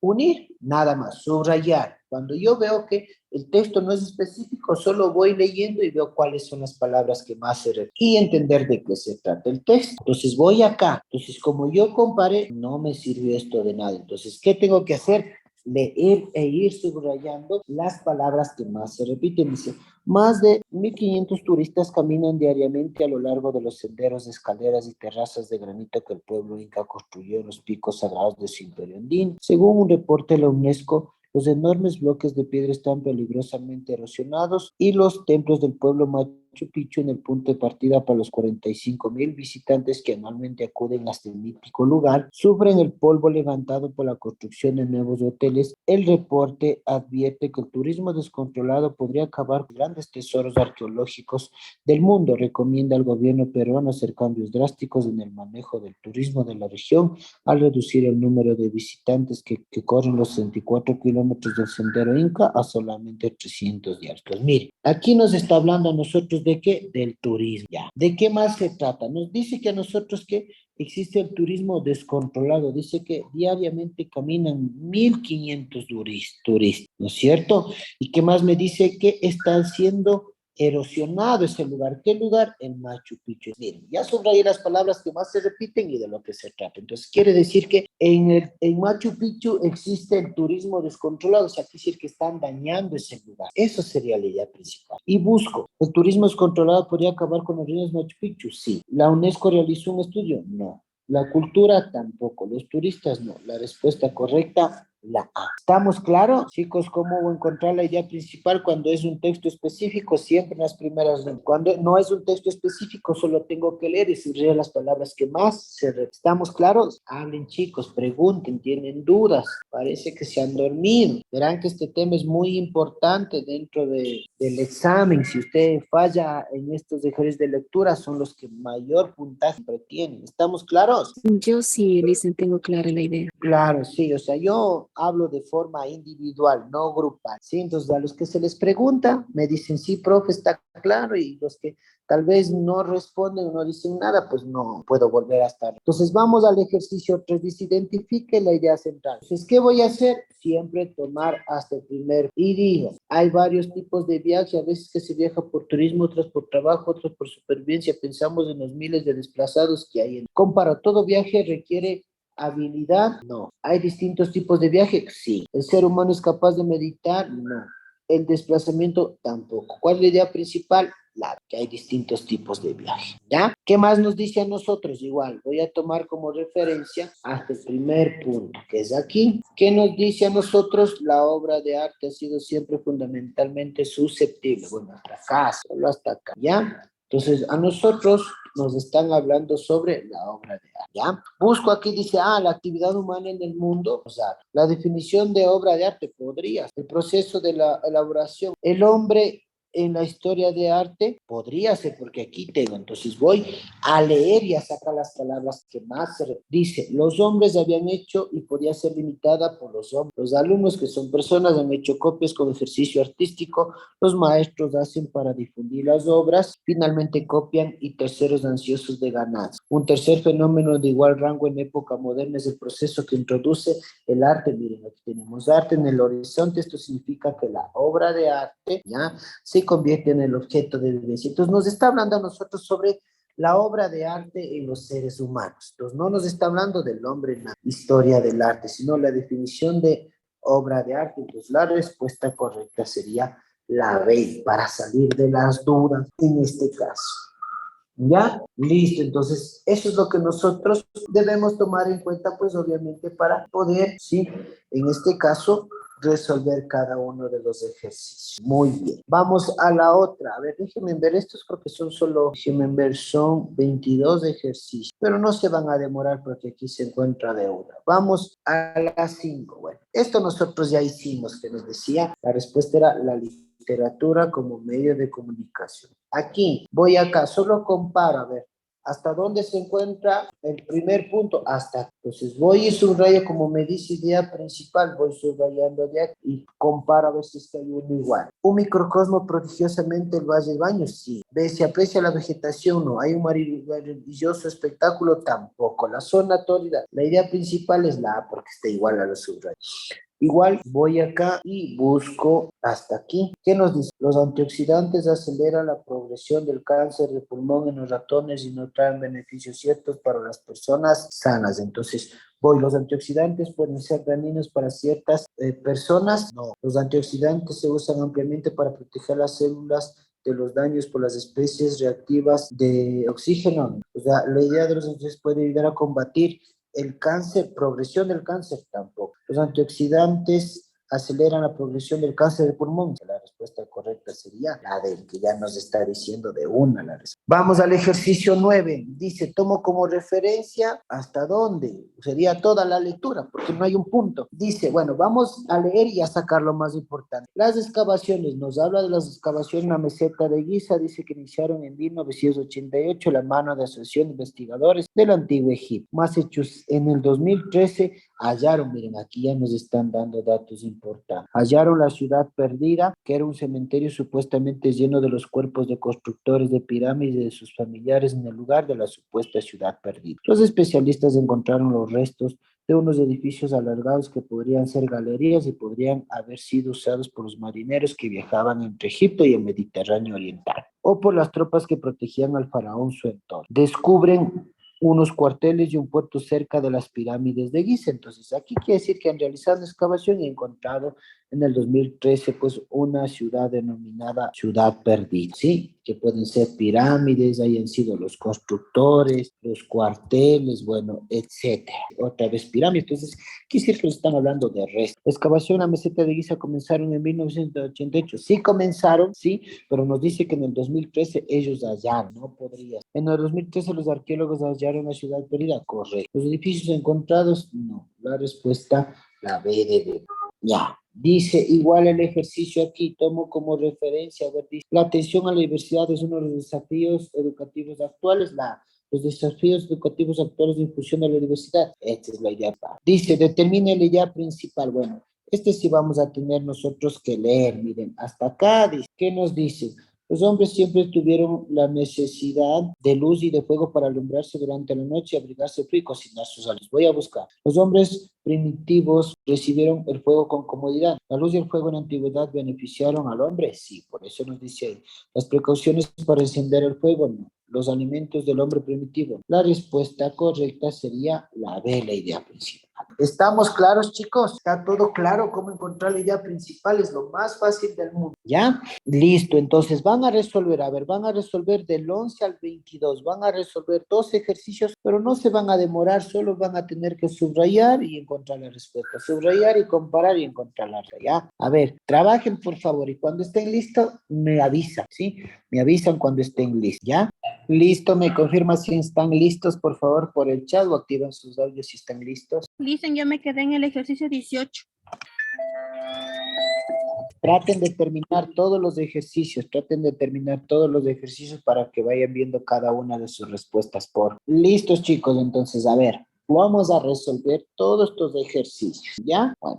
unir, nada más, subrayar. Cuando yo veo que el texto no es específico, solo voy leyendo y veo cuáles son las palabras que más se repiten y entender de qué se trata el texto. Entonces, voy acá. Entonces, como yo comparé, no me sirvió esto de nada. Entonces, ¿qué tengo que hacer? Leer e ir subrayando las palabras que más se repiten. Dice, más de 1.500 turistas caminan diariamente a lo largo de los senderos, escaleras y terrazas de granito que el pueblo inca construyó en los picos sagrados de su imperio andino. Según un reporte de la UNESCO, los enormes bloques de piedra están peligrosamente erosionados y los templos del pueblo Machu Picchu en el punto de partida para los 45.000 visitantes que anualmente acuden a este mítico lugar sufren el polvo levantado por la construcción de nuevos hoteles. El reporte advierte que el turismo descontrolado podría acabar con grandes tesoros arqueológicos del mundo. Recomienda al gobierno peruano hacer cambios drásticos en el manejo del turismo de la región al reducir el número de visitantes que corren los 64 kilómetros del sendero Inca a solamente 300 diarios. Pues mire, aquí nos está hablando a nosotros de qué, del turismo. Ya. ¿De qué más se trata? Nos dice que a nosotros que existe el turismo descontrolado. Dice que diariamente caminan 1.500 turistas, ¿no es cierto? ¿Y qué más me dice? Que están siendo erosionado ese lugar. ¿Qué lugar? El Machu Picchu. Miren, ya subrayé las palabras que más se repiten y de lo que se trata. Entonces, quiere decir que en Machu Picchu existe el turismo descontrolado, o sea, quiere decir que están dañando ese lugar. Eso sería la idea principal. Y busco, ¿el turismo descontrolado podría acabar con los ruinas de Machu Picchu? Sí. ¿La UNESCO realizó un estudio? No. La cultura tampoco, los turistas no. La respuesta correcta, la A. ¿Estamos claros, chicos, cómo encontrar la idea principal cuando es un texto específico? Siempre en las primeras líneas. Cuando no es un texto específico, solo tengo que leer y subrayar las palabras que más se repiten. ¿Estamos claros? Hablen, chicos, pregunten, tienen dudas. Parece que se han dormido. Verán que este tema es muy importante dentro del examen. Si usted falla en estos ejercicios de lectura, son los que mayor puntaje tienen. ¿Estamos claros? Yo sí, Listen, tengo clara la idea. Claro, sí, o sea, yo hablo de forma individual, no grupal, ¿sí? Entonces, a los que se les pregunta, me dicen, sí, profe, está claro, y los que tal vez no responden o no dicen nada, pues no puedo volver a estar. Entonces, vamos al ejercicio 3, dice, identifique la idea central. Entonces, ¿qué voy a hacer? Siempre tomar hasta el primer, y digo, hay varios tipos de viaje, a veces que se viaja por turismo, otros por trabajo, otros por supervivencia, pensamos en los miles de desplazados que hay. Compara, todo viaje requiere habilidad, no. ¿Hay distintos tipos de viaje? Sí. ¿El ser humano es capaz de meditar? No. ¿El desplazamiento? Tampoco. ¿Cuál es la idea principal? Que hay distintos tipos de viaje, ¿ya? ¿Qué más nos dice a nosotros? Igual, voy a tomar como referencia hasta el primer punto, que es aquí. ¿Qué nos dice a nosotros? La obra de arte ha sido siempre fundamentalmente susceptible. Bueno, hasta acá, solo hasta acá, ¿ya? Entonces, a nosotros nos están hablando sobre la obra de arte, ¿ya? Busco aquí, dice, la actividad humana en el mundo, o sea, la definición de obra de arte podría, el proceso de la elaboración, el hombre en la historia de arte, podría ser, porque aquí tengo, entonces voy a leer y a sacar las palabras que más se dice, los hombres habían hecho y podía ser limitada por los hombres, los alumnos que son personas han hecho copias con ejercicio artístico, los maestros hacen para difundir las obras, finalmente copian y terceros ansiosos de ganancia. Un tercer fenómeno de igual rango en época moderna es el proceso que introduce el arte. Miren, aquí tenemos arte en el horizonte, esto significa que la obra de arte, ¿ya?, se convierte en el objeto de vivencia. Entonces nos está hablando a nosotros sobre la obra de arte en los seres humanos. Entonces no nos está hablando del hombre en la historia del arte, sino la definición de obra de arte. Entonces la respuesta correcta sería la B, para salir de las dudas en este caso. ¿Ya? Listo, entonces eso es lo que nosotros debemos tomar en cuenta, pues obviamente para poder, sí, en este caso, resolver cada uno de los ejercicios. Muy bien, vamos a la otra. A ver, déjenme ver, estos porque son solo, déjenme ver, son 22 ejercicios, pero no se van a demorar porque aquí se encuentra de una. Vamos a las 5. Bueno, esto nosotros ya hicimos, que nos decía, la respuesta era la literatura como medio de comunicación. Aquí, voy acá, solo comparo, a ver, ¿hasta dónde se encuentra el primer punto? Hasta, entonces voy y subrayo como me dice idea principal, voy subrayando de aquí y comparo a ver si está uno igual. Un microcosmo prodigiosamente el Valle del Baño, sí. ¿Ve? ¿Se aprecia la vegetación? No. ¿Hay un maravilloso espectáculo? Tampoco. La zona tórrida, la idea principal es la A porque está igual a los subrayos. Igual voy acá y busco hasta aquí. ¿Qué nos dice? Los antioxidantes aceleran la progresión del cáncer de pulmón en los ratones y no traen beneficios ciertos para las personas sanas. Entonces, los antioxidantes pueden ser dañinos para ciertas personas. No, los antioxidantes se usan ampliamente para proteger las células de los daños por las especies reactivas de oxígeno. O sea, la idea de los antioxidantes puede ayudar a combatir el cáncer, progresión del cáncer tampoco. Los antioxidantes aceleran la progresión del cáncer de pulmón. La respuesta correcta sería la del que ya nos está diciendo de una la respuesta. Vamos al ejercicio 9. Dice, tomo como referencia hasta dónde. Sería toda la lectura, porque no hay un punto. Dice, bueno, vamos a leer y a sacar lo más importante. Las excavaciones, nos habla de las excavaciones en la meseta de Giza, dice que iniciaron en 1988 la mano de Asociación de Investigadores del Antiguo Egipto. Más hechos en el 2013 hallaron, miren, aquí ya nos están dando datos importantes. Hallaron la ciudad perdida, que era un cementerio supuestamente lleno de los cuerpos de constructores de pirámides y de sus familiares en el lugar de la supuesta ciudad perdida. Los especialistas encontraron los restos de unos edificios alargados que podrían ser galerías y podrían haber sido usados por los marineros que viajaban entre Egipto y el Mediterráneo Oriental, o por las tropas que protegían al faraón su entorno. Descubren unos cuarteles y un puerto cerca de las pirámides de Giza. Entonces, aquí quiere decir que han realizado excavación y encontrado en el 2013, pues, una ciudad denominada Ciudad Perdida, ¿sí? Que pueden ser pirámides, hayan sido los constructores, los cuarteles, bueno, etcétera. Otra vez pirámides. Entonces, quiere decir que están hablando de restos. La excavación en la meseta de Giza comenzaron en 1988. Sí comenzaron, sí, pero nos dice que en el 2013 ellos hallaron, no podría. En el 2013 los arqueólogos hallaron la ciudad perdida, correcto. Los edificios encontrados, no. La respuesta, la B de B. Ya. Dice, igual el ejercicio aquí, tomo como referencia, a ver, dice, la atención a la diversidad es uno de los desafíos educativos actuales, los desafíos educativos actuales de inclusión de la diversidad. Esta es la idea. Dice, determine la idea principal. Bueno, sí vamos a tener nosotros que leer. Miren, hasta acá, dice, ¿qué nos dice? Los hombres siempre tuvieron la necesidad de luz y de fuego para alumbrarse durante la noche, abrigarse frío y cocinar sus alimentos. Voy a buscar. Los hombres primitivos recibieron el fuego con comodidad. ¿La luz y el fuego en la antigüedad beneficiaron al hombre? Sí, por eso nos dice ahí. Las precauciones para encender el fuego, no. Los alimentos del hombre primitivo. La respuesta correcta sería la B, la idea principal. ¿Estamos claros, chicos? ¿Está todo claro cómo encontrar la idea principal? Es lo más fácil del mundo, ¿ya? Listo, entonces van a resolver, a ver, van a resolver del 11 al 22, van a resolver 2 ejercicios, pero no se van a demorar, solo van a tener que subrayar y encontrar la respuesta, subrayar y comparar y encontrar la respuesta, ¿ya? A ver, trabajen por favor y cuando estén listos me avisan, ¿sí? Me avisan cuando estén listos, ¿ya? Listo, me confirma si están listos, por favor, por el chat o activan sus audios si están listos. Dicen, yo me quedé en el ejercicio 18. Traten de terminar todos los ejercicios, para que vayan viendo cada una de sus respuestas por. Listos, chicos, entonces, a ver, vamos a resolver todos estos ejercicios, ¿ya? Bueno,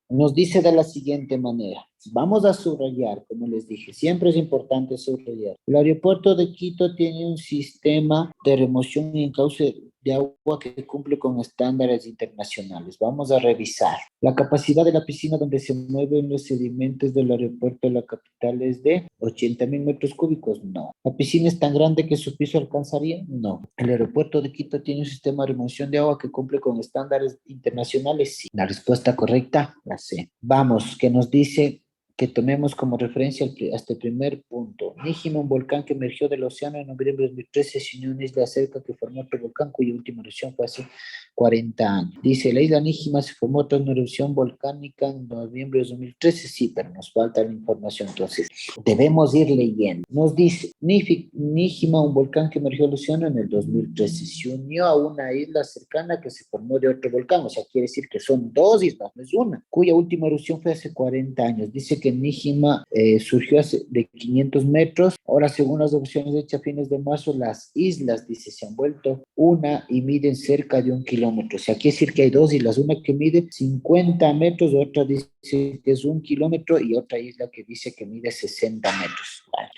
nos dice de la siguiente manera. Vamos a subrayar, como les dije, siempre es importante subrayar. El aeropuerto de Quito tiene un sistema de remoción y encauce de agua que cumple con estándares internacionales. Vamos a revisar. La capacidad de la piscina donde se mueven los sedimentos del aeropuerto de la capital es de 80,000 metros cúbicos. No. ¿La piscina es tan grande que su piso alcanzaría? No. ¿El aeropuerto de Quito tiene un sistema de remoción de agua que cumple con estándares internacionales? Sí. La respuesta correcta, la C. Vamos, que nos dice que tomemos como referencia hasta el primer punto. Níjima, un volcán que emergió del océano en noviembre de 2013, se unió a una isla cerca que formó otro volcán cuya última erupción fue hace 40 años. Dice, la isla Níjima se formó otra erupción volcánica en noviembre de 2013, sí, pero nos falta la información, entonces debemos ir leyendo. Nos dice, Níjima, un volcán que emergió del océano en el 2013, se unió a una isla cercana que se formó de otro volcán, o sea, quiere decir que son 2 islas, no es una, cuya última erupción fue hace 40 años. Dice que Níjima surgió de 500 metros. Ahora, según las opciones hechas a fines de marzo, las islas, dice, se han vuelto una y miden cerca de 1 kilómetro. O sea, quiere decir que hay 2 islas, una que mide 50 metros, otra dice que es 1 kilómetro y otra isla que dice que mide 60 metros. Vale.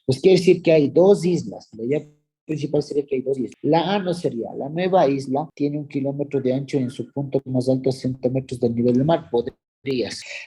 Pues quiere decir que hay 2 islas. La idea principal sería que hay 2 islas. La A no sería. La nueva isla tiene 1 kilómetro de ancho y en su punto más alto a 60 metros del nivel del mar.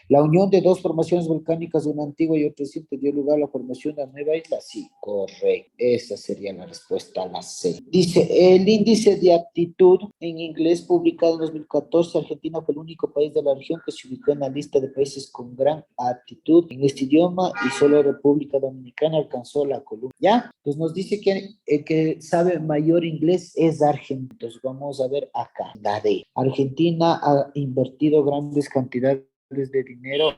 La unión de 2 formaciones volcánicas, una antigua y otra reciente, dio lugar a la formación de una nueva isla. Sí, correcto. Esa sería la respuesta a la C. Dice, el índice de aptitud en inglés publicado en 2014, Argentina fue el único país de la región que se ubicó en la lista de países con gran aptitud en este idioma y solo República Dominicana alcanzó la columna. ¿Ya? Pues nos dice que el que sabe mayor inglés es Argentina. Entonces vamos a ver acá, la D. Argentina ha invertido grandes cantidades de dinero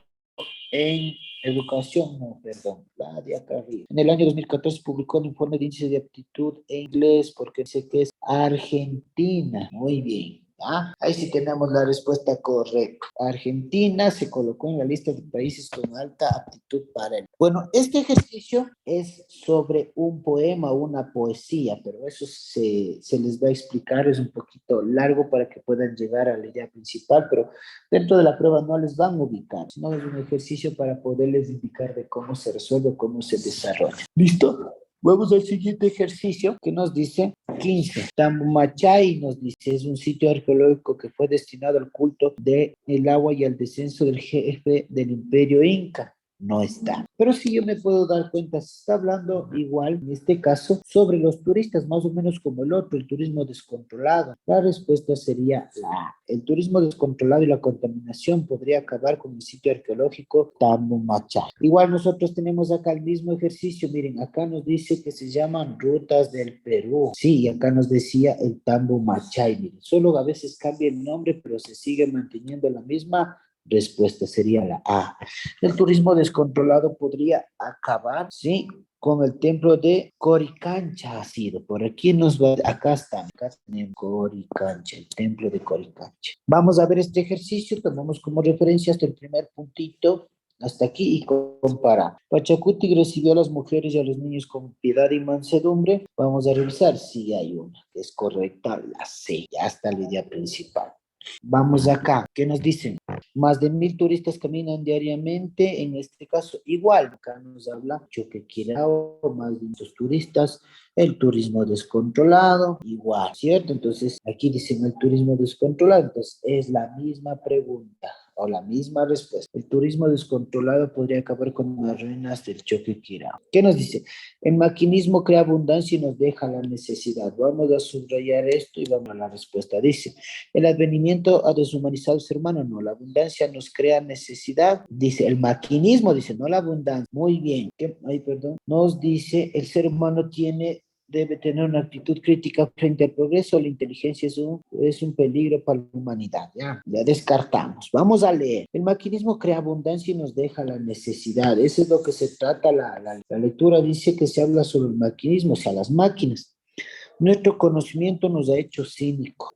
en educación, no, perdón, la de acá arriba. En el año 2014 publicó el informe de índice de aptitud en inglés porque dice que es Argentina. Muy bien. ¿Ah? Ahí sí tenemos la respuesta correcta. Argentina se colocó en la lista de países con alta aptitud para él. Bueno, este ejercicio es sobre un poema o una poesía, pero eso se les va a explicar, es un poquito largo para que puedan llegar a la idea principal, pero dentro de la prueba no les van a ubicar, sino es un ejercicio para poderles indicar de cómo se resuelve, cómo se desarrolla. ¿Listo? Vamos al siguiente ejercicio que nos dice 15. Tamumachay nos dice, es un sitio arqueológico que fue destinado al culto del agua y al descenso del jefe del imperio inca. No está. Pero sí yo me puedo dar cuenta, se está hablando igual, en este caso, sobre los turistas, más o menos como el otro, el turismo descontrolado. La respuesta sería la A. El turismo descontrolado y la contaminación podría acabar con el sitio arqueológico Tamumachay. Igual nosotros tenemos acá el mismo ejercicio, miren, acá nos dice que se llaman rutas del Perú. Sí, y acá nos decía el Tamumachay, miren, solo a veces cambia el nombre, pero se sigue manteniendo la misma. Respuesta sería la A. El turismo descontrolado podría acabar, sí, con el templo de Coricancha ha sido. Por aquí nos va, acá tenemos Coricancha, el templo de Coricancha. Vamos a ver este ejercicio, tomamos como referencia hasta el primer puntito, hasta aquí y compara. Pachacuti recibió a las mujeres y a los niños con piedad y mansedumbre. Vamos a revisar si hay una, que es correcta, la C. Ya está la idea principal. Vamos acá, ¿qué nos dicen? Más de 1,000 turistas caminan diariamente, en este caso igual, acá nos habla Choquequirao, más de 200 turistas, el turismo descontrolado, igual, ¿cierto? Entonces, aquí dicen el turismo descontrolado, entonces es la misma pregunta, O la misma respuesta. El turismo descontrolado podría acabar con las ruinas del Choquequirao. ¿Qué nos dice? El maquinismo crea abundancia y nos deja la necesidad. Vamos a subrayar esto y vamos a la respuesta. Dice, el advenimiento ha deshumanizado al ser humano. No, la abundancia nos crea necesidad. Dice, el maquinismo, dice, no la abundancia. Muy bien. Ay, perdón. Nos dice, el ser humano debe tener una actitud crítica frente al progreso. La inteligencia es un peligro para la humanidad. Ya descartamos. Vamos a leer. El maquinismo crea abundancia y nos deja la necesidad. Eso es lo que se trata. La lectura dice que se habla sobre el maquinismo, o sea, las máquinas. Nuestro conocimiento nos ha hecho cínicos.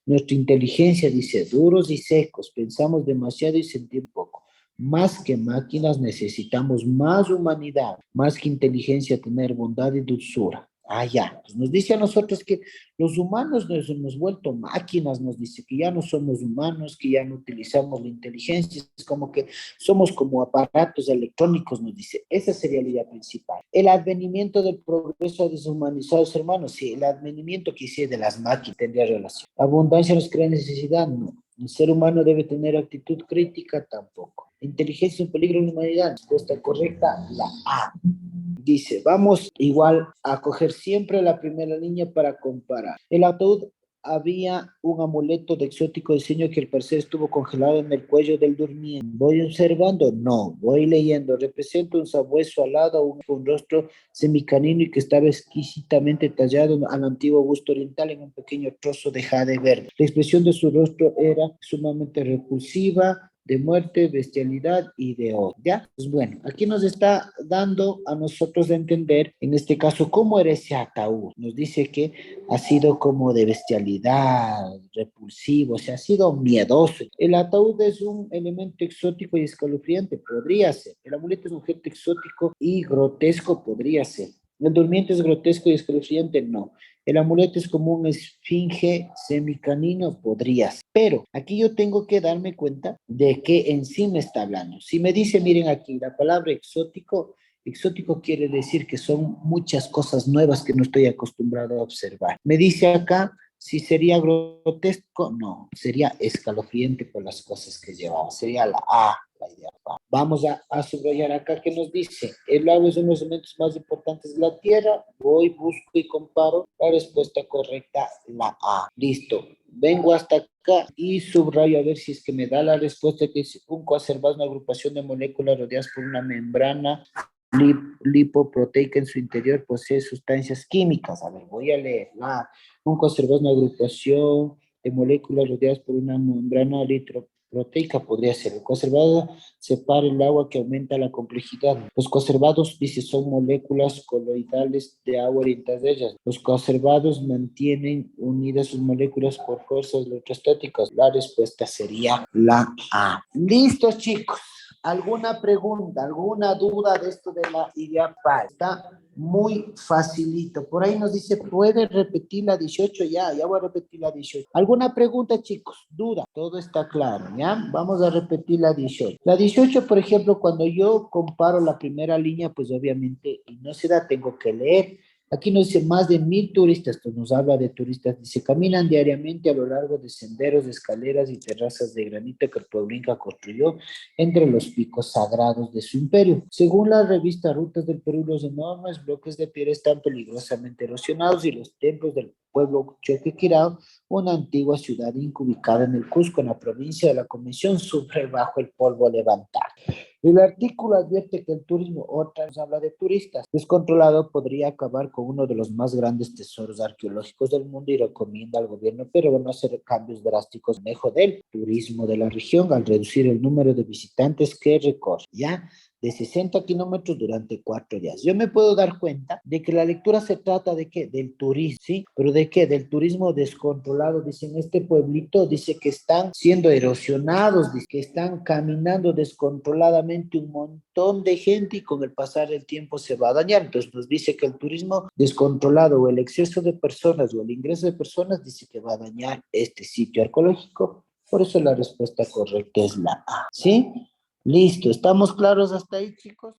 Nuestra inteligencia dice duros y secos. Pensamos demasiado y sentimos poco. Más que máquinas necesitamos más humanidad, más que inteligencia, tener bondad y dulzura. Ya, pues nos dice a nosotros que los humanos nos hemos vuelto máquinas, nos dice que ya no somos humanos, que ya no utilizamos la inteligencia, es como que somos como aparatos electrónicos, nos dice. Esa sería la idea principal. El advenimiento del progreso ha deshumanizado a los hermanos, sí, el advenimiento que hice de las máquinas tendría relación. ¿Abundancia nos crea necesidad? No. ¿El ser humano debe tener actitud crítica? Tampoco. ¿Inteligencia es un peligro en la humanidad? Respuesta correcta, la A. Dice, vamos igual a coger siempre la primera línea para comparar. El ataúd había un amuleto de exótico diseño que al parecer estuvo congelado en el cuello del durmiente. ¿Voy observando? No, voy leyendo. Representa un sabueso alado, un rostro semicanino y que estaba exquisitamente tallado al antiguo gusto oriental en un pequeño trozo de jade verde. La expresión de su rostro era sumamente repulsiva, de muerte, bestialidad y de odio, ¿ya? Pues bueno, aquí nos está dando a nosotros de entender, en este caso, cómo era ese ataúd. Nos dice que ha sido como de bestialidad, repulsivo, o sea, ha sido miedoso. El ataúd es un elemento exótico y escalofriante, podría ser. El amuleto es un objeto exótico y grotesco, podría ser. El durmiente es grotesco y escalofriante, no. El amuleto es como un esfinge semicanino, podría ser. Pero aquí yo tengo que darme cuenta de que en sí me está hablando. Si me dice, miren aquí, la palabra exótico, exótico quiere decir que son muchas cosas nuevas que no estoy acostumbrado a observar. Me dice acá, si sería grotesco, no, sería escalofriante por las cosas que llevaba. Sería la A, la idea. Vamos a subrayar acá que nos dice, el agua es uno de los elementos más importantes de la Tierra. Voy, busco y comparo. La respuesta correcta, la A. Listo. Vengo hasta acá y subrayo a ver si es que me da la respuesta que dice, un coacervado es una agrupación de moléculas rodeadas por una membrana lipoproteica en su interior, posee sustancias químicas. A ver, voy a leer. Un coacervado es una agrupación de moléculas rodeadas por una membrana lipoproteica, podría ser. El coacervado separa el agua que aumenta la complejidad. Los coacervados, dice, son moléculas coloidales de agua orientadas de ellas. Los coacervados mantienen unidas sus moléculas por fuerzas electrostáticas. La respuesta sería la A. ¿Listos, chicos? ¿Alguna pregunta, alguna duda de esto de la idea PAL? Está muy facilito. Por ahí nos dice, ¿puede repetir la 18? Ya voy a repetir la 18. ¿Alguna pregunta, chicos? Duda. Todo está claro, ¿ya? Vamos a repetir la 18. La 18, por ejemplo, cuando yo comparo la primera línea, pues obviamente, y no se da, tengo que leer. Aquí nos dice más de 1000 turistas, pues nos habla de turistas, dice, caminan diariamente a lo largo de senderos, de escaleras y terrazas de granito que el pueblo inca construyó entre los picos sagrados de su imperio. Según la revista Rutas del Perú, los enormes bloques de piedra están peligrosamente erosionados y los templos del pueblo Choquequirao, una antigua ciudad inca ubicada en el Cusco, en la provincia de la Convención, sufre bajo el polvo levantado. El artículo advierte que el turismo, otra vez habla de turistas, descontrolado podría acabar con uno de los más grandes tesoros arqueológicos del mundo y recomienda al gobierno peruano hacer cambios drásticos en el manejo del turismo de la región al reducir el número de visitantes que recorre, ¿ya? De 60 kilómetros durante 4 días. Yo me puedo dar cuenta de que la lectura se trata de qué, del turismo, ¿sí? ¿Pero de qué? Del turismo descontrolado. Dice, en este pueblito, dice que están siendo erosionados, dice que están caminando descontroladamente un montón de gente y con el pasar del tiempo se va a dañar. Entonces nos dice que el turismo descontrolado o el exceso de personas o el ingreso de personas dice que va a dañar este sitio arqueológico. Por eso la respuesta correcta es la A, ¿sí? Listo, ¿estamos claros hasta ahí, chicos?